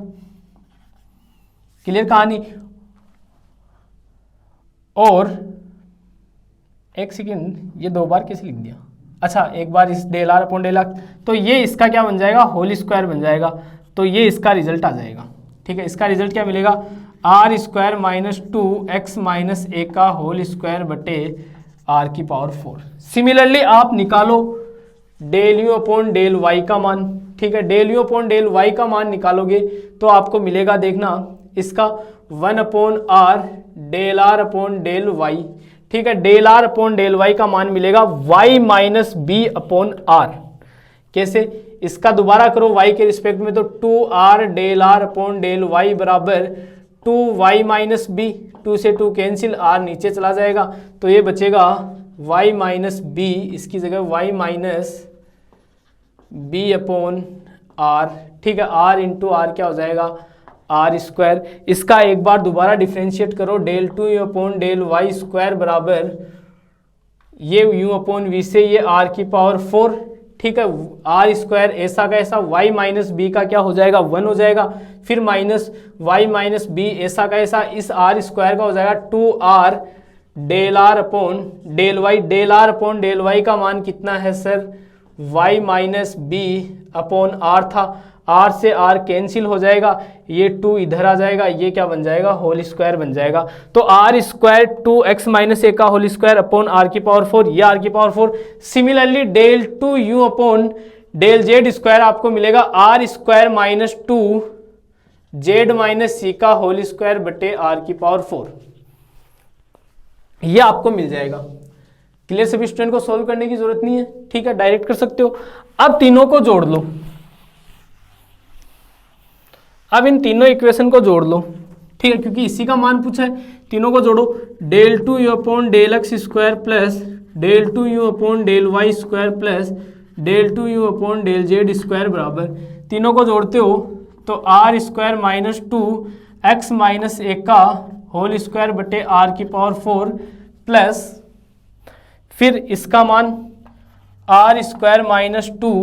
क्लियर कहानी। और एक सेकेंड, ये 2 बार कैसे लिख दिया, अच्छा एक बार इस del r upon del x, तो ये इसका क्या बन जाएगा, होल स्क्वायर बन जाएगा, तो ये इसका रिजल्ट आ जाएगा, ठीक है। इसका रिजल्ट क्या मिलेगा, r square minus 2x minus a का होल स्क्वायर बटे आर की पावर 4। सिमिलरली आप निकालो del you upon del y का मान, ठीक है। Del you upon del y का मान निकालोगे तो आपको मिलेगा, देखना इसका 1 upon r del r upon del y, ठीक है। Del r upon del y का मान मिलेगा y minus b upon r. कैसे, इसका दोबारा करो y के रिस्पेक्ट में, तो 2r del r upon del y बराबर 2y माइनस बी, 2 से 2 कैंसिल, r नीचे चला जाएगा, तो ये बचेगा y माइनस बी, इसकी जगह y minus b upon r, ठीक है। r इंटू आर क्या हो जाएगा, आर स्क्वायर। इसका एक बार दोबारा डिफ्रेंशिएट करो, del two u upon del Y square बराबर ये यू अपॉन वी से ये आर की पावर 4, ठीक है। आर स्क्वायर ऐसा का ऐसा, वाई माइनस बी का क्या हो जाएगा, 1 हो जाएगा, फिर माइनस वाई माइनस बी ऐसा का ऐसा, इस आर स्क्वायर का हो जाएगा 2r del r upon del y. Del r upon del y का मान कितना है sir, y minus b upon r था, r से r कैंसिल हो जाएगा, ये 2 इधर आ जाएगा, ये क्या बन जाएगा, होल स्क्वायर बन जाएगा। तो r square 2x minus a का होल स्क्वायर अपॉन आर की पावर 4, ये आर की power 4। Similarly del two u upon del z square आपको मिलेगा r square minus 2 z minus c का होल स्क्वायर बटे आर की पावर 4, ये आपको मिल जाएगा। क्लियर, सभी स्टूडेंट को सोल्व करने की जरूरत नहीं है, ठीक है, डायरेक्ट कर सकते हो। अब तीनों को जोड़ लो, अब इन तीनों इक्वेशन को जोड़ लो, ठीक है, क्योंकि इसी का मान पूछा है। तीनों को जोड़ो, del two u upon del x square plus del two u upon del Y square plus del two u upon del z square बराबर, तीनों को जोड़ते हो तो r square minus 2x minus a का होल स्क्वायर बटे r की power 4 plus फिर इसका मान r square minus 2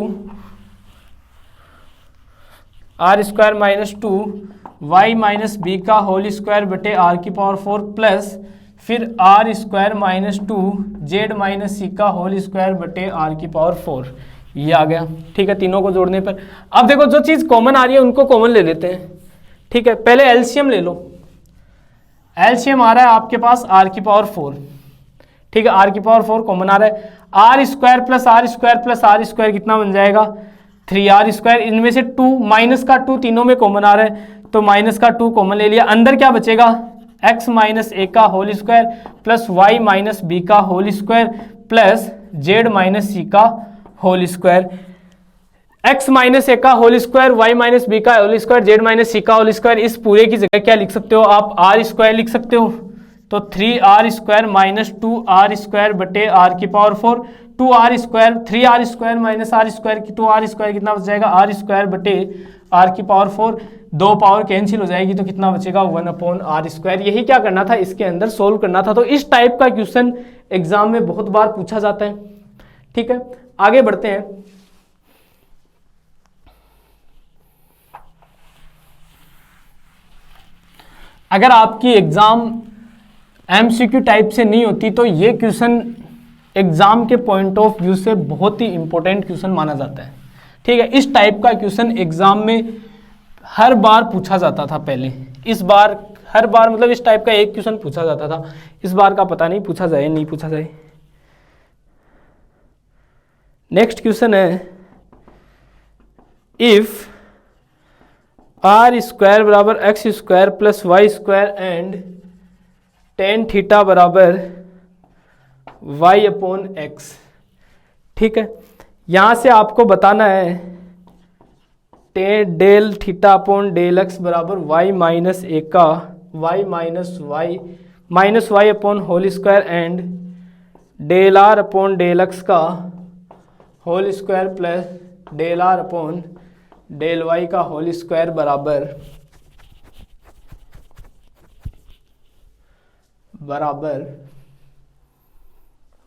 y minus b का होल स्क्वायर बटे आर की पावर 4 प्लस फिर r square minus 2 z minus c का होल स्क्वायर बटे आर की पावर 4, ये आ गया, ठीक है। तीनों को जोड़ने पर अब देखो जो चीज़ कॉमन आ रही है उनको कॉमन ले लेते हैं, ठीक है। पहले एलसीएम ले लो, एलसीएम आ रहा है आपके पास आर की पावर 4, ठीक है, आर की पावर 4 कॉमन आ रहा है। R square plus r square plus r square कितना बन जाएगा, 3r स्क्वायर। इनमें से 2 माइनस का 2 तीनों में कॉमन आ रहा है, तो माइनस का 2 कॉमन ले लिया। अंदर क्या बचेगा, x माइनस ए का whole square plus y minus b का whole square plus z minus c का whole square. x minus a का whole square, y minus b का whole square, z minus c का होल स्क्वायर, इस पूरे की जगह क्या लिख सकते हो आप, r स्क्वायर लिख सकते हो। तो 3r square minus 2r square बटे आर की power 4, 2r square 3r square minus r square की 2r स्क्वायर कितना बच जाएगा, r स्क्वायर बटे आर की पावर 4, 2 पावर कैंसिल हो जाएगी तो कितना बचेगा, 1 अपॉन आर स्क्वायर। यही क्या करना था, इसके अंदर सोल्व करना था। तो इस टाइप का क्वेश्चन एग्जाम में बहुत बार पूछा जाता है, ठीक है। आगे बढ़ते हैं। अगर आपकी एग्जाम एमसीक्यू टाइप से नहीं होती तो ये क्वेश्चन एग्जाम के पॉइंट ऑफ व्यू से बहुत ही इंपॉर्टेंट क्वेश्चन माना जाता है। ठीक है, इस टाइप का क्वेश्चन एग्जाम में हर बार पूछा जाता था पहले, इस बार हर बार मतलब इस टाइप का एक क्वेश्चन पूछा जाता था, इस बार का पता नहीं पूछा जाए नहीं पूछा जाए। नेक्स्ट क्वेश्चन है, इफ आर स्क्वायर बराबर x square plus Y square and tan theta बराबर वाई अपॉन एक्स। ठीक है, यहां से आपको बताना है del theta upon del x बराबर वाई माइनस ए का y minus y upon whole square and del r upon del x का whole square plus del r upon del y का होल स्क्वायर बराबर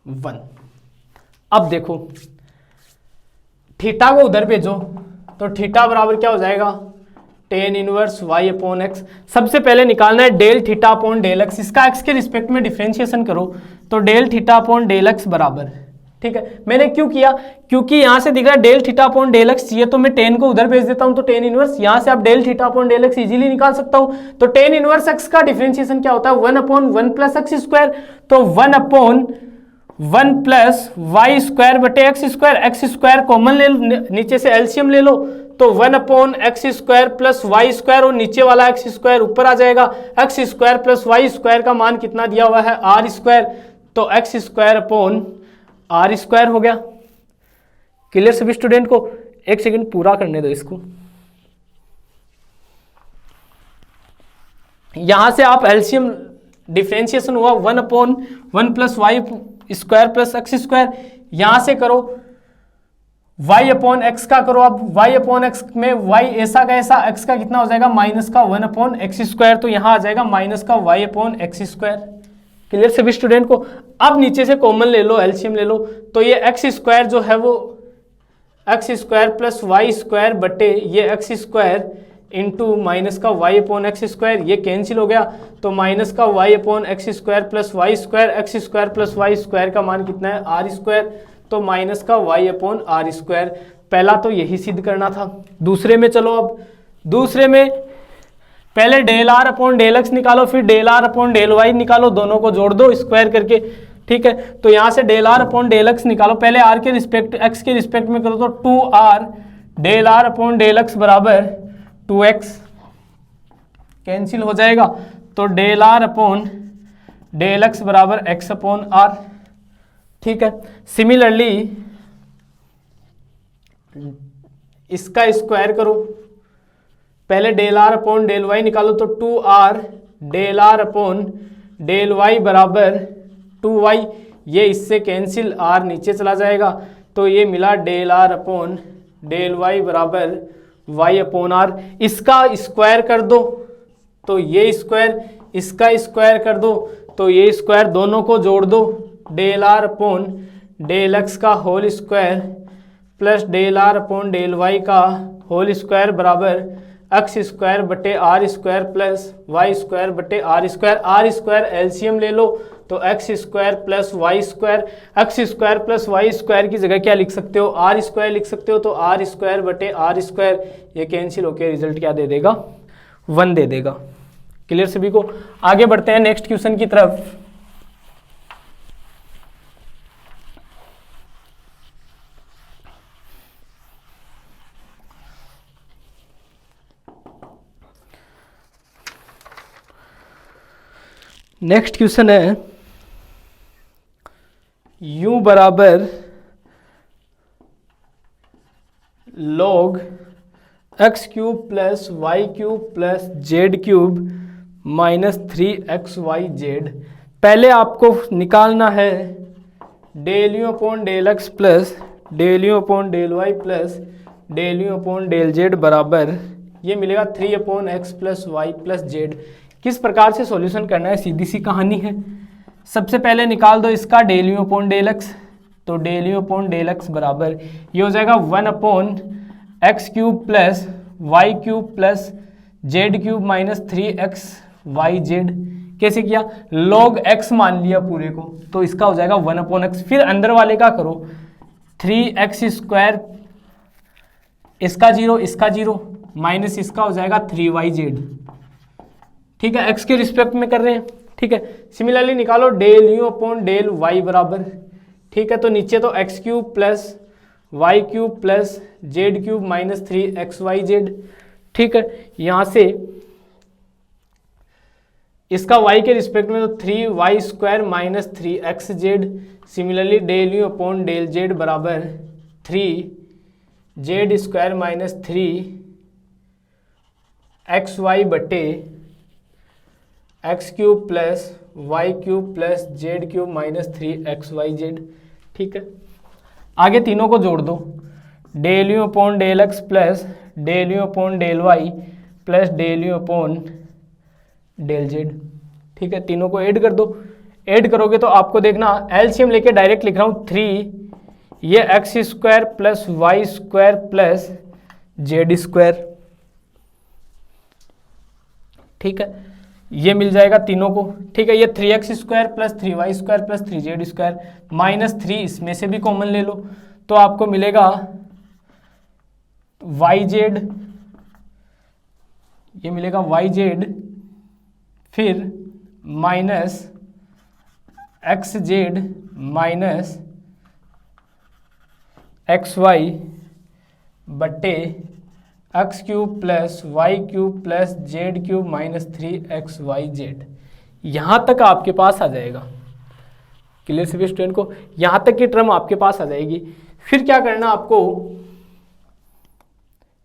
1। अब देखो थीटा को उधर भेजो तो थीटा बराबर क्या हो जाएगा, tan inverse y upon x. सबसे पहले निकालना है del theta upon del x, इसका एक्स के रिस्पेक्ट में डिफरेंशिएशन करो तो del theta upon del x बराबर। ठीक है, मैंने क्यों किया, क्योंकि यहां से दिख रहा है del theta upon del x चाहिए तो मैं टेन को उधर भेज देता हूं तो टेन इनवर्स, यहां से आप del theta upon del x easily निकाल सकता हूं। तो टेन इनवर्स एक्स का डिफरेंशिएशन क्या होता है, 1 अपॉन 1 प्लस एक्स स्क्वायर, तो 1 अपॉन 1 प्लस वाई स्क्वायर बटे एक्स स्क्वायर कॉमन ले लो, नीचे से एलसीएम ले लो तो 1 upon x square plus Y square और नीचे वाला एक्स स्क्वायर ऊपर आ जाएगा। X square plus Y square का मान कितना दिया हुआ है, आर स्क्वायर, तो x square upon r square हो गया। क्लियर सभी स्टूडेंट को? एक सेकंड पूरा करने दो इसको। यहां से आप एलसीएम डिफरेंशिएशन हुआ 1 upon 1 plus Y square plus x square, यहां से करो y अपॉन एक्स का करो। अब y अपॉन एक्स में y ऐसा का ऐसा, x का कितना हो जाएगा माइनस का 1 अपॉन एक्स स्क्वायर, तो यहां आ जाएगा माइनस का y upon x square. Clear सभी स्टूडेंट को? अब नीचे से कॉमन ले लो, एलसीएम ले लो, तो ये एक्स स्क्वायर जो है वो x square plus Y square बटे ये एक्स स्क्वायर इंटू माइनस का y अपॉन एक्स स्क्वायर, ये कैंसिल हो गया तो माइनस का y upon x square plus Y square, x square plus Y square का मान कितना है आर स्क्वायर, तो माइनस का y अपॉन आर स्क्वायर। पहला तो यही सिद्ध करना था। दूसरे में चलो, अब दूसरे में पहले del r upon del x निकालो, फिर del r upon del y निकालो, दोनों को जोड़ दो स्क्वायर करके। ठीक है, तो यहां से del r upon del x निकालो, पहले आर के रिस्पेक्ट एक्स के रिस्पेक्ट में करो तो 2r del r upon del x बराबर 2x, कैंसिल हो जाएगा तो del r upon del x बराबर x अपॉन आर। ठीक है, सिमिलरली इसका स्क्वायर करो, पहले del r upon del y निकालो तो 2r del r upon del y बराबर 2y, ये इससे कैंसिल, r नीचे चला जाएगा तो ये मिला del r upon del y बराबर y अपॉन आर। इसका स्क्वायर कर दो तो ये स्क्वायर, इसका स्क्वायर कर दो तो ये स्क्वायर, दोनों को जोड़ दो, del r upon del x का whole square plus del r upon del y का होल स्क्वायर बराबर एक्स स्क्वायर बटे r square plus Y square बटे r square. R square LCM ले लो तो x square plus Y square, x square plus Y square की जगह क्या लिख सकते हो, आर स्क्वायर लिख सकते हो, तो आर स्क्वायर बटे आर स्क्वायर, ये कैंसिल होकर रिजल्ट क्या दे देगा, 1 दे देगा। क्लियर सभी को? आगे बढ़ते हैं नेक्स्ट क्वेश्चन की तरफ। नेक्स्ट क्वेश्चन है u बराबर log x cube plus y cube plus z cube minus 3xyz। पहले आपको निकालना है del you upon del x plus del you upon del y plus del you upon del z बराबर, ये मिलेगा 3 upon x plus y plus z. किस प्रकार से सॉल्यूशन करना है, सीधी सी कहानी है। सबसे पहले निकाल दो इसका del you upon del x, तो del you upon del x बराबर ये हो जाएगा 1 upon x cube plus y cube plus z cube minus 3xyz। कैसे किया, log x मान लिया पूरे को, तो इसका हो जाएगा 1/x। फिर अंदर वाले का करो 3x², इसका 0 माइनस इसका हो जाएगा 3yz। ठीक है, x के रिस्पेक्ट में कर रहे हैं। ठीक है, सिमिलरली निकालो del you upon del y बराबर। ठीक है, तो नीचे तो x³ plus y³ plus z³ minus 3xyz। ठीक है, यहाँ से इसका y के रिस्पेक्ट में तो 3y² minus 3xz। Similarly del you upon del z बराबर 3z² माइनस 3xy बटे x³ plus y³ plus z³ minus 3xyz। ठीक है, आगे तीनों को जोड़ दो, del you upon del x plus del you upon del y plus del you upon del z। ठीक है, तीनों को ऐड कर दो। ऐड करोगे तो आपको देखना, एलसीएम लेके डायरेक्ट लिख रहा हूँ 3 ये x² plus y² plus z²। ठीक है, ये मिल जाएगा तीनों को। ठीक है, ये 3x² plus 3y² plus 3z² minus 3 इसमें से भी कॉमन ले लो, तो आपको मिलेगा yz, ये मिलेगा yz, फिर माइनस xz माइनस xy बटे x³ plus y³ plus z³ minus 3xyz। यहाँ तक आपके पास आ जाएगा। क्लियर सभी स्टूडेंट को, यहाँ तक की टर्म आपके पास आ जाएगी। फिर क्या करना आपको,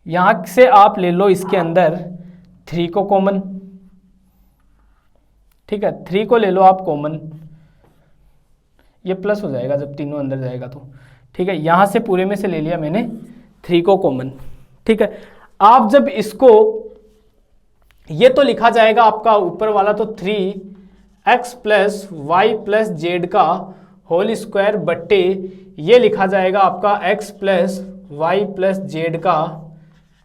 यहाँ से आप ले लो इसके अंदर 3 को कॉमन। ठीक है, 3 को ले लो आप कॉमन, ये प्लस हो जाएगा जब तीनों अंदर जाएगा तो। ठीक है, यहाँ से पूरे में से ले लिया मैंने 3 को कॉमन। ठीक है, आप जब इसको, ये तो लिखा जाएगा आपका ऊपर वाला तो 3x plus y plus z का होल स्क्वायर बट्टे ये लिखा जाएगा आपका x plus y plus z का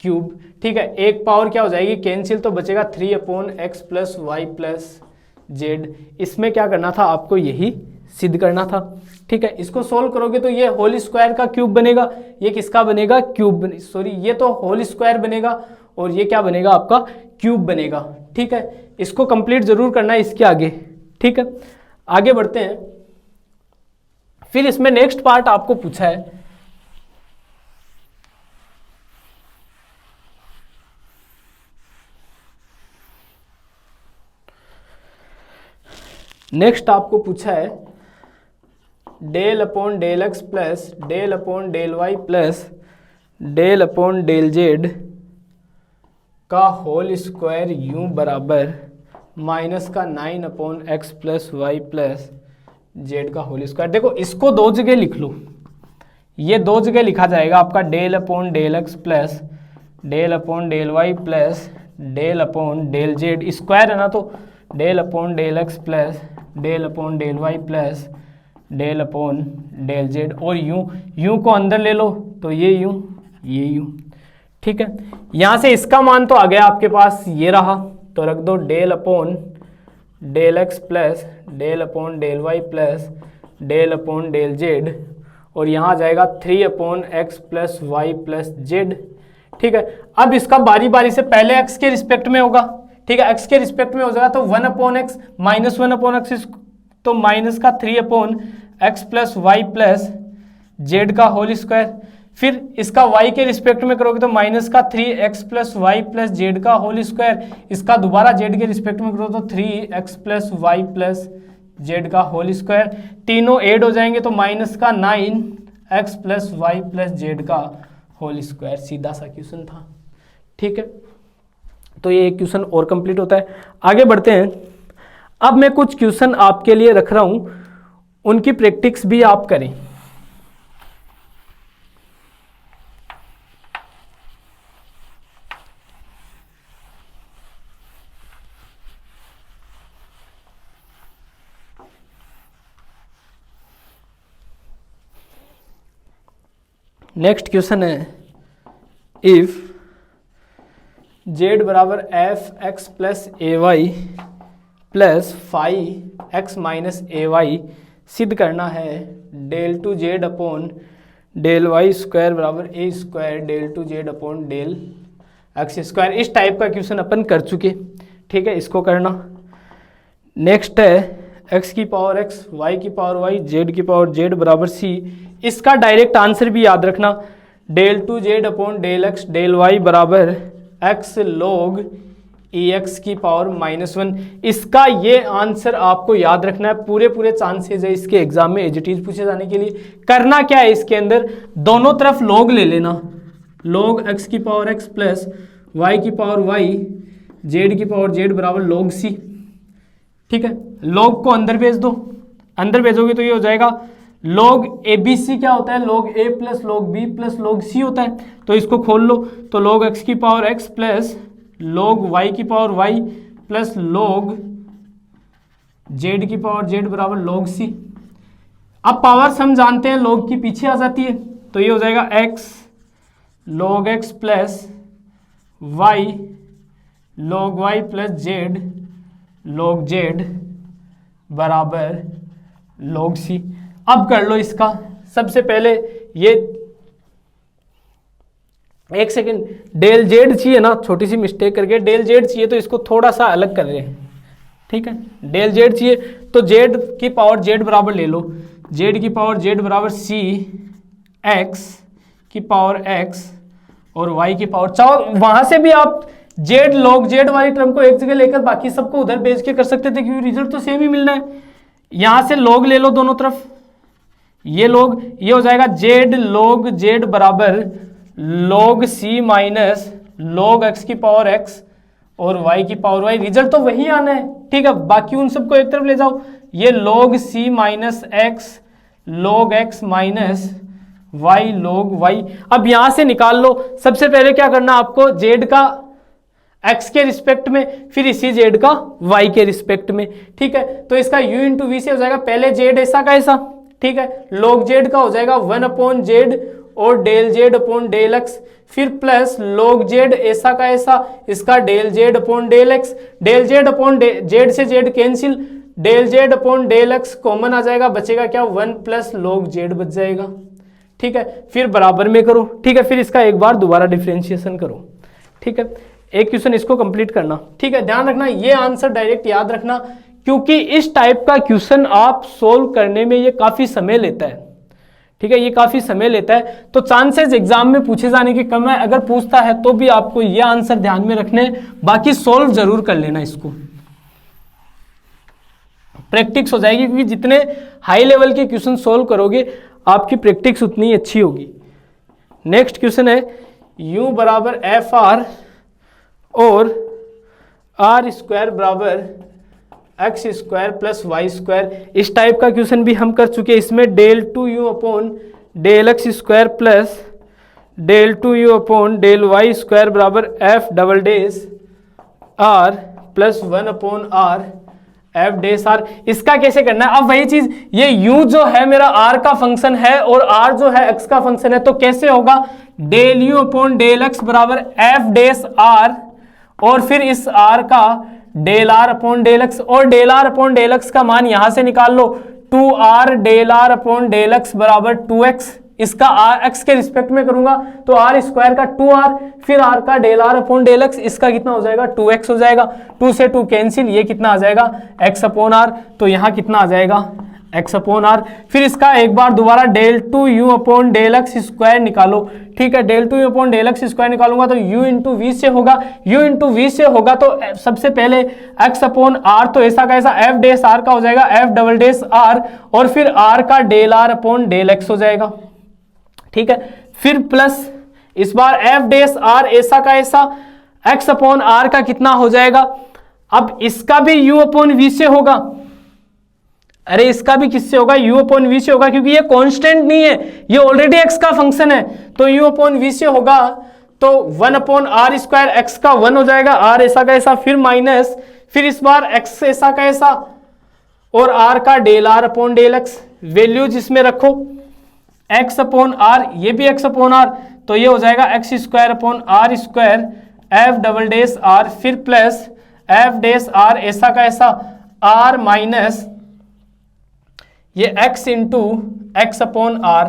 क्यूब। ठीक है, एक पावर क्या हो जाएगी कैंसिल, तो बचेगा 3/x plus y plus Z. इसमें क्या करना था आपको, यही सिद्ध करना था। ठीक है, इसको सोल्व करोगे तो ये होल स्क्वायर का क्यूब बनेगा, ये किसका बनेगा क्यूब, सॉरी ये तो होल स्क्वायर बनेगा और ये क्या बनेगा आपका क्यूब बनेगा। ठीक है, इसको कंप्लीट जरूर करना है इसके आगे। ठीक है, आगे बढ़ते हैं। फिर इसमें नेक्स्ट पार्ट आपको पूछा है del upon del x plus del upon del y plus del upon del z का होल स्क्वायर यू बराबर माइनस का 9/x plus y plus z का होल स्क्वायर। देखो इसको दो जगह लिख लो, ये दो जगह लिखा जाएगा आपका del upon del x plus del upon del y plus del upon del z, square है ना तो del upon del x plus del upon del y plus del upon del z, और यूं को अंदर ले लो तो ये यूं। ठीक है, यहाँ से इसका मान तो आ गया आपके पास, ये रहा, तो रख दो del upon del x plus del upon del y plus del upon del z, और यहाँ आ जाएगा 3/x plus y plus Z. ठीक है, अब इसका बारी बारी से पहले x के रिस्पेक्ट में होगा। ठीक है, x के रिस्पेक्ट में हो जाएगा तो 1/x माइनस 1/x, तो माइनस का 3/x plus y plus z का होल स्क्वायर। फिर इसका y के रिस्पेक्ट में करोगे तो माइनस का 3x plus y plus z का होल स्क्वायर, इसका दोबारा z के रिस्पेक्ट में करो तो 3x plus y plus z का होल स्क्वायर। तीनों ऐड हो जाएंगे तो माइनस का 9x plus y plus z का होल स्क्वायर। सीधा सा क्वेश्चन था। ठीक है, तो ये एक क्वेश्चन और कंप्लीट होता है। आगे बढ़ते हैं। अब मैं कुछ क्वेश्चन आपके लिए रख रहा हूं, उनकी प्रैक्टिस भी आप करें। नेक्स्ट क्वेश्चन है, इफ z बराबर f x plus a y plus five x minus a y सिद्ध करना है del two z upon del Y square बराबर ए square del two z upon del x square. इस टाइप का question अपन कर चुके, ठीक है, इसको करना। नेक्स्ट है एक्स की पावर एक्स, वाई की पावर वाई, जेड की पावर जेड बराबर सी। इसका डायरेक्ट आंसर भी याद रखना, del two z upon del x del y बराबर एक्स लॉग ई एक्स की पावर -1। इसका ये आंसर आपको याद रखना है, पूरे चांसेस है इसके एग्जाम में एज इट इज पूछे जाने के लिए। करना क्या है, इसके अंदर दोनों तरफ लॉग ले लेना, लॉग एक्स की पावर एक्स प्लस वाई की पावर वाई जेड की पावर जेड बराबर लॉग सी, ठीक है। लॉग को अंदर भेज दो, अंदर भेजोगे तो ये हो जाएगा लॉग ए बी सी क्या होता है, log A plus log B plus log C होता है। तो इसको खोल लो, तो लॉग एक्स की power X plus log Y की power Y plus log Z की पावर जेड बराबर लॉग सी। अब पावर्स हम जानते हैं लॉग की पीछे आ जाती है, तो ये हो जाएगा x log x plus y log y plus z log z बराबर लॉग सी। अब कर लो इसका, सबसे पहले ये एक सेकेंड, डेल जेड चाहिए ना, छोटी सी मिस्टेक करके डेल जेड चाहिए तो इसको थोड़ा सा अलग कर रहे हैं, ठीक है। डेल जेड चाहिए तो जेड की पावर जेड बराबर ले लो, जेड की पावर जेड बराबर सी एक्स की पावर एक्स और वाई की पावर, चाहो वहां से भी आप जेड लॉग जेड वाली टर्म को एक जगह लेकर बाकी सबको उधर भेज के कर सकते थे, क्योंकि रिजल्ट तो सेम ही मिलना है। यहां से लॉग ले लो दोनों तरफ, ये लॉग, ये हो जाएगा जेड लॉग जेड बराबर log c minus log X की पावर एक्स और वाई की पावर वाई। रिजल्ट तो वही आना है, ठीक है, बाकी उन सबको एक तरफ ले जाओ। ये log c minus x log x minus y log y. अब यहां से निकाल लो, सबसे पहले क्या करना आपको, जेड का x के रिस्पेक्ट में, फिर इसी जेड का y के रिस्पेक्ट में, ठीक है। तो इसका u इंटू वी से हो जाएगा, पहले जेड ऐसा का ऐसा, ठीक है, लॉग जेड का हो जाएगा 1 अपॉन जेड और del z upon del x, फिर प्लस लॉग जेड ऐसा का ऐसा, इसका del z upon del x, del z upon z से z cancel, del z upon del x common आ जाएगा, बचेगा क्या 1 प्लस लॉग जेड बच जाएगा, ठीक है। फिर बराबर में करो, ठीक है, फिर इसका एक बार दोबारा डिफरेंशिएशन करो, ठीक है। एक क्वेश्चन इसको कंप्लीट करना, ठीक है। ध्यान रखना ये आंसर डायरेक्ट याद रखना, क्योंकि इस टाइप का क्वेश्चन आप सोल्व करने में ये काफी समय लेता है, ठीक है, ये काफी समय लेता है। तो चांसेस एग्जाम में पूछे जाने की कम है, अगर पूछता है तो भी आपको ये आंसर ध्यान में रखने, बाकी सोल्व जरूर कर लेना, इसको प्रैक्टिस हो जाएगी, क्योंकि जितने हाई लेवल के क्वेश्चन सोल्व करोगे आपकी प्रैक्टिस उतनी अच्छी होगी। नेक्स्ट क्वेश्चन है u बराबर एफ आर और आर स्क्वायर बराबर x square plus Y square. इस टाइप का क्वेश्चन भी हम कर चुके हैं। इसमें del two u upon del x square plus del two u upon del Y square बराबर f double dash r plus 1 upon r f dash r. इसका कैसे करना है, अब वही चीज, ये u जो है मेरा r का फंक्शन है और r जो है x का फंक्शन है, तो कैसे होगा, del you upon del x बराबर एफ डेस आर और फिर इस r का del r upon del x, और del r upon del x का मान यहां से निकाल लो, 2r del r upon del x बराबर 2x। इसका x के रिस्पेक्ट में करूंगा तो r स्क्वायर का 2r, फिर r का del r upon del x, इसका कितना हो जाएगा 2x हो जाएगा, 2 से 2 कैंसिल, ये कितना आ जाएगा x अपॉन r, तो यहाँ कितना आ जाएगा x अपॉन r। फिर इसका एक बार दोबारा del two u upon del x square निकालो, ठीक है, del two u upon del x square निकालूंगा तो u इंटू वी से होगा, u इंटू वी से होगा तो सबसे पहले x अपॉन r, तो ऐसा का ऐसा f डेस r का हो जाएगा f डबल डेस r और फिर r का del r upon del x हो जाएगा, ठीक है। फिर प्लस इस बार f डेस r ऐसा का ऐसा x अपॉन r का कितना हो जाएगा, अब इसका भी u अपॉन वी से होगा, अरे इसका भी किससे होगा, u अपॉन वी से होगा, क्योंकि ये कांस्टेंट नहीं है, ये ऑलरेडी x का फंक्शन है, तो u अपॉन वी से होगा तो 1 अपॉन आर स्क्वायर, x का 1 हो जाएगा, r ऐसा का ऐसा, फिर माइनस, फिर इस बार x ऐसा का ऐसा और r का del r upon del x, values इसमें रखो, x अपॉन r, ये भी x अपॉन r, तो ये हो जाएगा x square upon r square f double dash r, फिर प्लस f डेस r ऐसा का ऐसा, आर माइनस ये x into x upon r,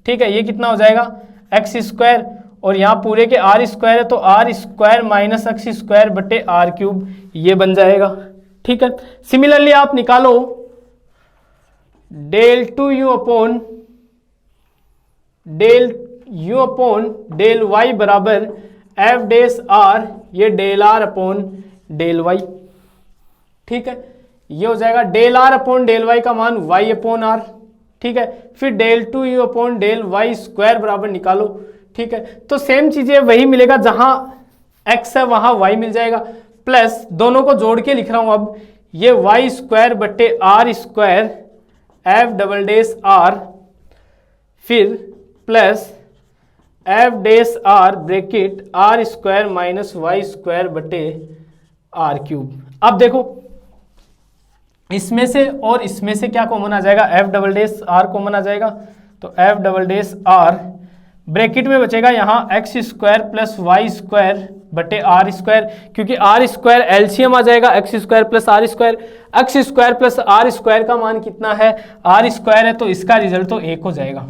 ठीक है, ये कितना हो जाएगा एक्स स्क्वायर, और यहाँ पूरे के आर स्क्वायर है तो r square minus x square बटे आर क्यूब, ये बन जाएगा, ठीक है। सिमिलरली आप निकालो del two u upon del y बराबर एफ डेस आर, ये del r upon del y, ठीक है, ये हो जाएगा del r upon del y का मान वाई अपॉन आर, ठीक है। फिर del two u upon del Y square बराबर निकालो, ठीक है। तो सेम चीजें वही मिलेगा, जहां x है वहां y मिल जाएगा, प्लस दोनों को जोड़ के लिख रहा हूं अब, ये वाई स्क्वायर बटे r square f double dash r, फिर plus f dash r bracket r square minus y square बटे आर क्यूब। अब देखो इसमें से और इसमें से क्या कॉमन आ जाएगा, f double dash r common आ जाएगा, तो f double dash r bracket में बचेगा यहाँ x square plus Y square बटे आर स्क्वायर, क्योंकि आर स्क्वायर एलसीएम आ जाएगा x square plus r square, x square plus r square का मान कितना है, आर स्क्वायर है, तो इसका रिजल्ट तो 1 हो जाएगा,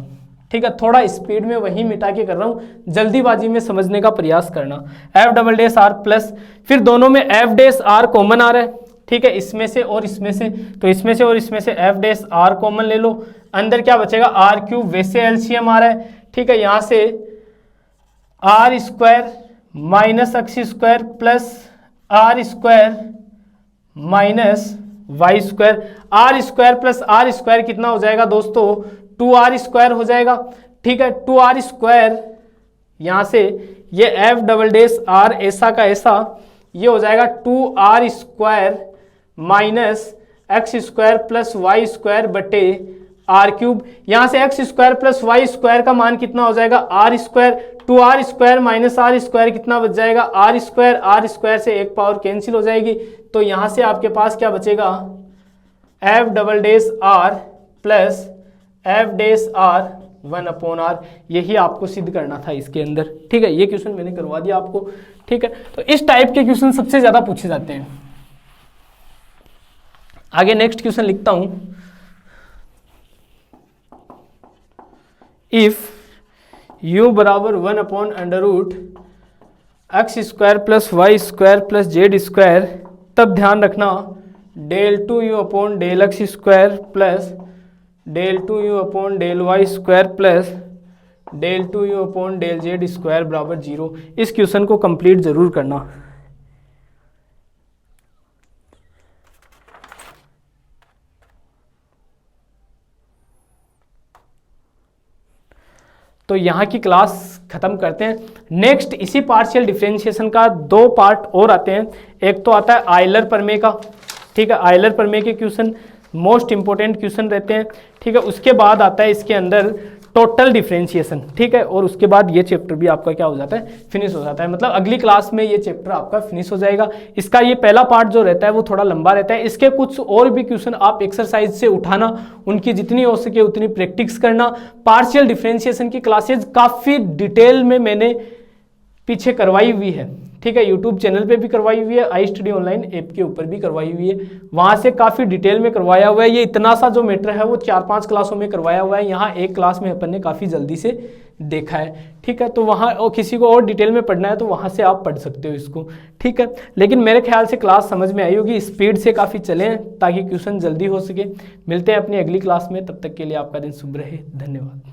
ठीक है। थोड़ा स्पीड में वही मिटा के कर रहा हूँ, जल्दीबाजी में समझने का प्रयास करना। F double dash r plus, फिर दोनों में एफ डेस आर कॉमन आ रहा है, ठीक है, इसमें से और इसमें से, तो इसमें से और इसमें से एफ डेस आर कॉमन ले लो, अंदर क्या बचेगा आर क्यूब, वैसे एलसीएम आ रहा है, ठीक है, यहां से r square minus x square plus r square minus y square, r square plus r square कितना हो जाएगा दोस्तों 2r स्क्वायर हो जाएगा, ठीक है। 2r स्क्वायर यहां से ये एफ डबल डेस आर ऐसा का ऐसा, ये हो जाएगा 2r square minus x square plus Y square बटे आर क्यूब, यहां से x square plus Y square का मान कितना हो जाएगा r square, 2r square minus r square कितना बच जाएगा आर स्क्वायर से एक पावर कैंसिल हो जाएगी, तो यहां से आपके पास क्या बचेगा f double dash r plus f dash r 1 upon r, यही आपको सिद्ध करना था इसके अंदर, ठीक है। ये क्वेश्चन मैंने करवा दिया आपको, ठीक है। तो इस टाइप के क्वेश्चन सबसे ज्यादा पूछे जाते हैं। आगे नेक्स्ट क्वेश्चन लिखता हूं, इफ u बराबर 1 upon under root x square plus Y square plus z square, तब ध्यान रखना del two u upon del x square plus del two u upon del Y square plus del two u upon del z square बराबर 0। इस question को complete जरूर करना। तो यहाँ की क्लास खत्म करते हैं। नेक्स्ट इसी पार्शियल डिफरेंशिएशन का 2 पार्ट और आते हैं। एक तो आता है आयलर प्रमेय का, ठीक है, आयलर प्रमेय के क्वेश्चन मोस्ट इंपॉर्टेंट क्वेश्चन रहते हैं, ठीक है। उसके बाद आता है इसके अंदर टोटल डिफरेंशिएशन, ठीक है, और उसके बाद ये चैप्टर भी आपका क्या हो जाता है फिनिश हो जाता है, मतलब अगली क्लास में ये चैप्टर आपका फिनिश हो जाएगा। इसका ये पहला पार्ट जो रहता है वो थोड़ा लंबा रहता है। इसके कुछ और भी क्वेश्चन आप एक्सरसाइज से उठाना, उनकी जितनी हो सके उतनी प्रैक्टिस करना। पार्शियल डिफरेंशिएशन की क्लासेज काफ़ी डिटेल में मैंने पीछे करवाई हुई है, ठीक है, यूट्यूब चैनल पे भी करवाई हुई है, आई स्टडी ऑनलाइन ऐप के ऊपर भी करवाई हुई है, वहाँ से काफ़ी डिटेल में करवाया हुआ है। ये इतना सा जो मैटर है वो 4-5 क्लासों में करवाया हुआ है, यहाँ एक क्लास में अपन ने काफ़ी जल्दी से देखा है, ठीक है। तो वहाँ और किसी को और डिटेल में पढ़ना है तो वहाँ से आप पढ़ सकते हो इसको, ठीक है। लेकिन मेरे ख्याल से क्लास समझ में आई होगी, स्पीड से काफ़ी चलें ताकि क्वेश्चन जल्दी हो सके। मिलते हैं अपनी अगली क्लास में, तब तक के लिए आपका दिन शुभ रहे, धन्यवाद।